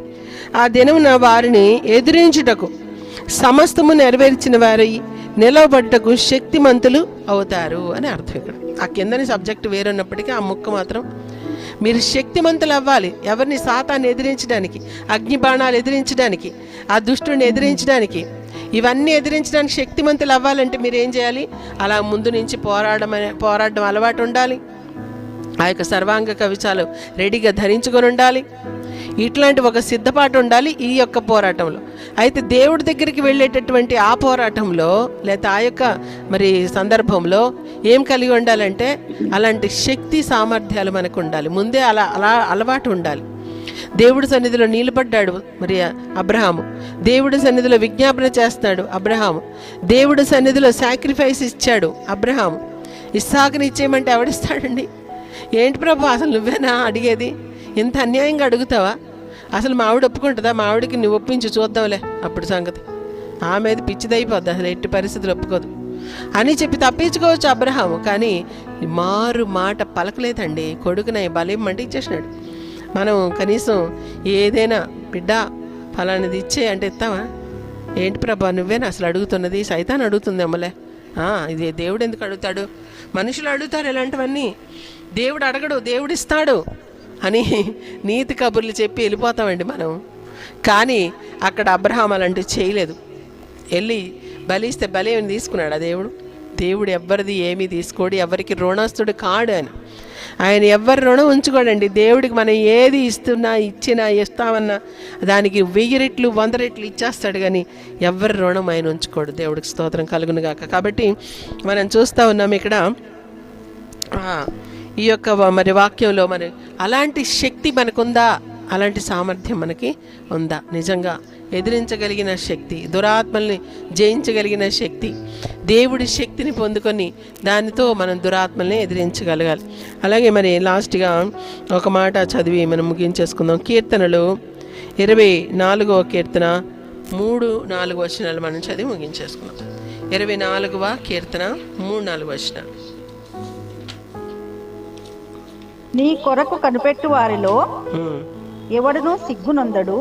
ఆ దినమున వారిని ఎదిరించుటకు సమస్తము నెరవేర్చిన వారి నిలవబడ్డకు శక్తిమంతులు అవుతారు అని అర్థం. ఇక్కడ ఆ కిందని సబ్జెక్ట్ వేరున్నప్పటికీ ఆ ముక్క మాత్రం మీరు శక్తిమంతులు అవ్వాలి. ఎవరిని సాతాన్ని ఎదిరించడానికి, అగ్నిబాణాలు ఎదిరించడానికి, ఆ దుష్టుడిని ఎదిరించడానికి, ఇవన్నీ ఎదిరించడానికి శక్తిమంతులు అవ్వాలంటే మీరు ఏం చేయాలి? అలా ముందు నుంచి పోరాడడం అలవాటు ఉండాలి. ఆ యొక్క సర్వాంగ కవచాలు రెడీగా ధరించుకొని ఉండాలి. ఇట్లాంటి ఒక సిద్ధపాటు ఉండాలి ఈ యొక్క పోరాటంలో. అయితే దేవుడి దగ్గరికి వెళ్ళేటటువంటి ఆ పోరాటంలో లేదా ఆ యొక్క మరి సందర్భంలో ఏం కలిగి ఉండాలంటే అలాంటి శక్తి సామర్థ్యాలు మనకు ఉండాలి. ముందే అలా అలవాటు ఉండాలి. దేవుడి సన్నిధిలో నిలబడ్డాడు మరి అబ్రహాము, దేవుడి సన్నిధిలో విజ్ఞాపన చేస్తున్నాడు అబ్రహాము, దేవుడి సన్నిధిలో సాక్రిఫైస్ ఇచ్చాడు అబ్రహాము. ఇస్సాకుని ఇచ్చేయమంటే ఎవడిస్తాడండి? ఏంటి ప్రభు అసలు నువ్వేనా అడిగేది? ఇంత అన్యాయంగా అడుగుతావా? అసలు మా ఆవిడ ఒప్పుకుంటుందా? మా ఆవిడకి నువ్వు ఒప్పించి చూద్దాంలే అప్పుడు సంగతి, ఆమెది పిచ్చిదైపోద్ది, అసలు ఎట్టి పరిస్థితులు ఒప్పుకోదు అని చెప్పి తప్పించుకోవచ్చు అబ్రహాము. కానీ మారు మాట పలకలేదండి. కొడుకుని బలేమంటే ఇచ్చేసినాడు. మనం కనీసం ఏదైనా బిడ్డ ఫలానిది ఇచ్చే అంటే ఇస్తావా? ఏంటి ప్రభా నువ్వేనా అసలు అడుగుతున్నది? సైతాన్ అడుగుతుంది అమ్మలే. ఇది దేవుడు ఎందుకు అడుగుతాడు? మనుషులు అడుగుతారు ఇలాంటివన్నీ, దేవుడు అడగడు, దేవుడు ఇస్తాడు అని నీతి కబుర్లు చెప్పి వెళ్ళిపోతామండి మనం. కానీ అక్కడ అబ్రహాం అలాంటివి చేయలేదు. వెళ్ళి బలిస్తే బలేమని తీసుకున్నాడు ఆ దేవుడు ఎవరిది ఏమీ తీసుకోడు, ఎవరికి రుణస్తుడు కాడు అని. ఆయన ఎవరి రుణం ఉంచుకోడండి. దేవుడికి మనం ఏది ఇస్తామన్నా దానికి 1000 రెట్లు 100 రెట్లు ఇచ్చేస్తాడు, కానీ ఎవరి రుణం ఆయన ఉంచుకోడు. దేవుడికి స్తోత్రం కలుగును గాక. కాబట్టి మనం చూస్తూ ఉన్నాం ఇక్కడ ఈ యొక్క మరి వాక్యంలో మరి అలాంటి శక్తి మనకుందా? అలాంటి సామర్థ్యం మనకి ఉందా? నిజంగా ఎదిరించగలిగిన శక్తి, దురాత్మల్ని జయించగలిగిన శక్తి, దేవుడి శక్తిని పొందుకొని దానితో మనం దురాత్మల్ని ఎదిరించగలగాలి. అలాగే మరి లాస్ట్గా ఒక మాట చదివి మనం ముగించేసుకుందాం. కీర్తనలు 24వ కీర్తన 3-4 వచనాలు మనం చదివి ముగించేసుకుందాం. 24వ కీర్తన 3-4 వచనాలు. నీ కొరకు కనిపెట్టు వారిలో ఎవడనో సిగ్గునందడు,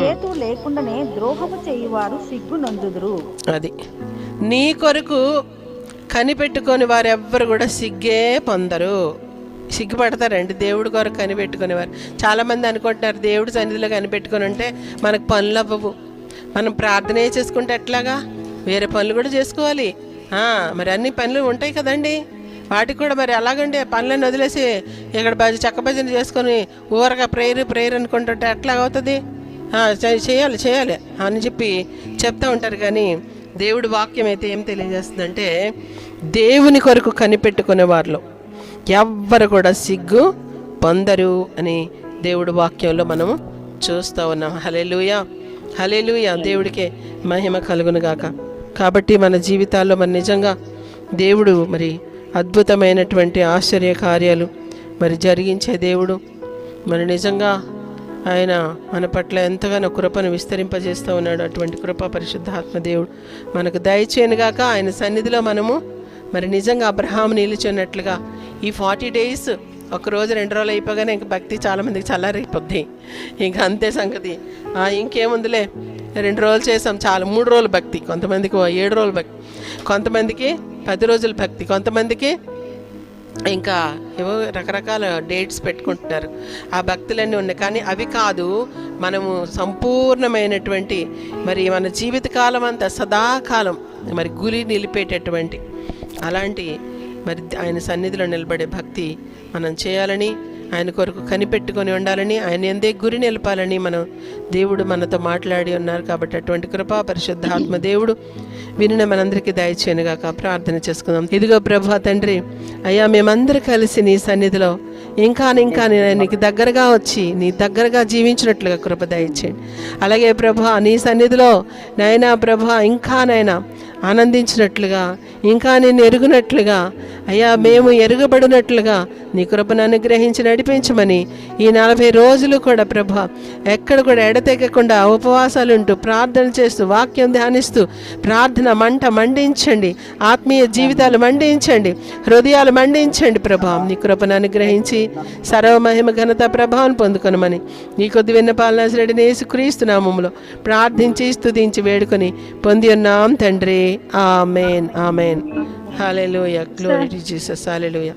హేతు లేకుండానే ద్రోహము చేయువారు సిగ్గునందుదురు. అది నీ కొరకు కనిపెట్టుకొని వారెవ్వరు కూడా సిగ్గే పొందరు. సిగ్గుపడతారండి దేవుడి కొరకు కనిపెట్టుకునేవారు. చాలామంది అనుకుంటున్నారు దేవుడి సన్నిధిలో కనిపెట్టుకొని ఉంటే మనకు పనులు అవ్వవు, మనం ప్రార్థనే చేసుకుంటే ఎట్లాగా, వేరే పనులు కూడా చేసుకోవాలి. మరి అన్ని పనులు ఉంటాయి కదండి, వాటికి కూడా మరి అలాగంటే పనులను వదిలేసి ఇక్కడ చక్క భజన చేసుకొని ఊరగా ప్రేయర్ అనుకుంటుంటే ఎట్లా అవుతుంది? చేయాలి అని చెప్పి చెప్తూ ఉంటారు. కానీ దేవుడి వాక్యం అయితే ఏం తెలియజేస్తుందంటే దేవుని కొరకు కనిపెట్టుకునే వారిలో ఎవ్వరు కూడా సిగ్గు పొందరు అని దేవుడు వాక్యంలో మనము చూస్తూ ఉన్నాం. హల్లెలూయా, హల్లెలూయా. దేవుడికే మహిమ కలుగును గాక. కాబట్టి మన జీవితాల్లో మరి నిజంగా దేవుడు మరి అద్భుతమైనటువంటి ఆశ్చర్య కార్యాలు మరి జరిగించే దేవుడు. మరి నిజంగా ఆయన మన పట్ల ఎంతగానో కృపను విస్తరింపజేస్తూ ఉన్నాడు. అటువంటి కృప పరిశుద్ధాత్మ దేవుడు మనకు దయచేయనుగాక. ఆయన సన్నిధిలో మనము మరి నిజంగా అబ్రహాము నిలిచినట్లుగా ఈ 40 days, ఒక రోజు 2 రోజులు అయిపోగానే ఇంక భక్తి చాలామందికి చల్లారైపోద్ది. ఇంకా అంతే సంగతి. ఇంకేముందిలే 2 రోజులు చేసాం చాలు, 3 రోజులు భక్తి, కొంతమందికి 7 రోజులు భక్తి, కొంతమందికి 10 రోజుల భక్తి, కొంతమందికి ఇంకా ఏవో రకరకాల డేట్స్ పెట్టుకుంటున్నారు. ఆ భక్తులన్నీ ఉన్నాయి. కానీ అవి కాదు, మనము సంపూర్ణమైనటువంటి మరి మన జీవితకాలం అంతా సదాకాలం మరి గురి నిలిపేటటువంటి అలాంటి మరి ఆయన సన్నిధిలో నిలబడే భక్తి మనం చేయాలని, ఆయన కొరకు కనిపెట్టుకొని ఉండాలని, ఆయన ఎందే గురి నిలపాలని మనం దేవుడు మనతో మాట్లాడి ఉన్నారు. కాబట్టి అటువంటి కృపా పరిశుద్ధాత్మ దేవుడు వినిన మనందరికీ దయచేయనుగాక. ప్రార్థన చేసుకుందాం. ఇదిగో ప్రభా తండ్రి, అయ్యా మేమందరూ కలిసి నీ సన్నిధిలో ఇంకా నీకు దగ్గరగా వచ్చి నీ దగ్గరగా జీవించినట్లుగా కృప దయచేయండి. అలాగే ప్రభా నీ సన్నిధిలో నైనా ప్రభా ఇంకా నైనా ఆనందించినట్లుగా, ఇంకా నేను ఎరుగునట్లుగా, అయ్యా మేము ఎరుగబడినట్లుగా నీ కృపను అనుగ్రహించి నడిపించమని ఈ 40 రోజులు కూడా ప్రభా ఎక్కడ కూడా ఎడతెగకుండా ఉపవాసాలు ఉంటూ ప్రార్థన చేస్తూ వాక్యం ధ్యానిస్తూ ప్రార్థన మంట మండించండి, ఆత్మీయ జీవితాలు మండించండి, హృదయాలు మండించండి ప్రభా. నీ కృపను అనుగ్రహించి సర్వమహిమ ఘనత ప్రభావం పొందుకొనమని నీ కొద్ది విన్నపాలన శ్రేడిని యేసుక్రీస్తు నామములో ప్రార్థించి స్తుతించి వేడుకొని పొంది ఉన్నాం తండ్రి. ఆమేన్, ఆమేన్. హల్లెలూయా, గ్లోరీ టు జీసస్. హల్లెలూయా.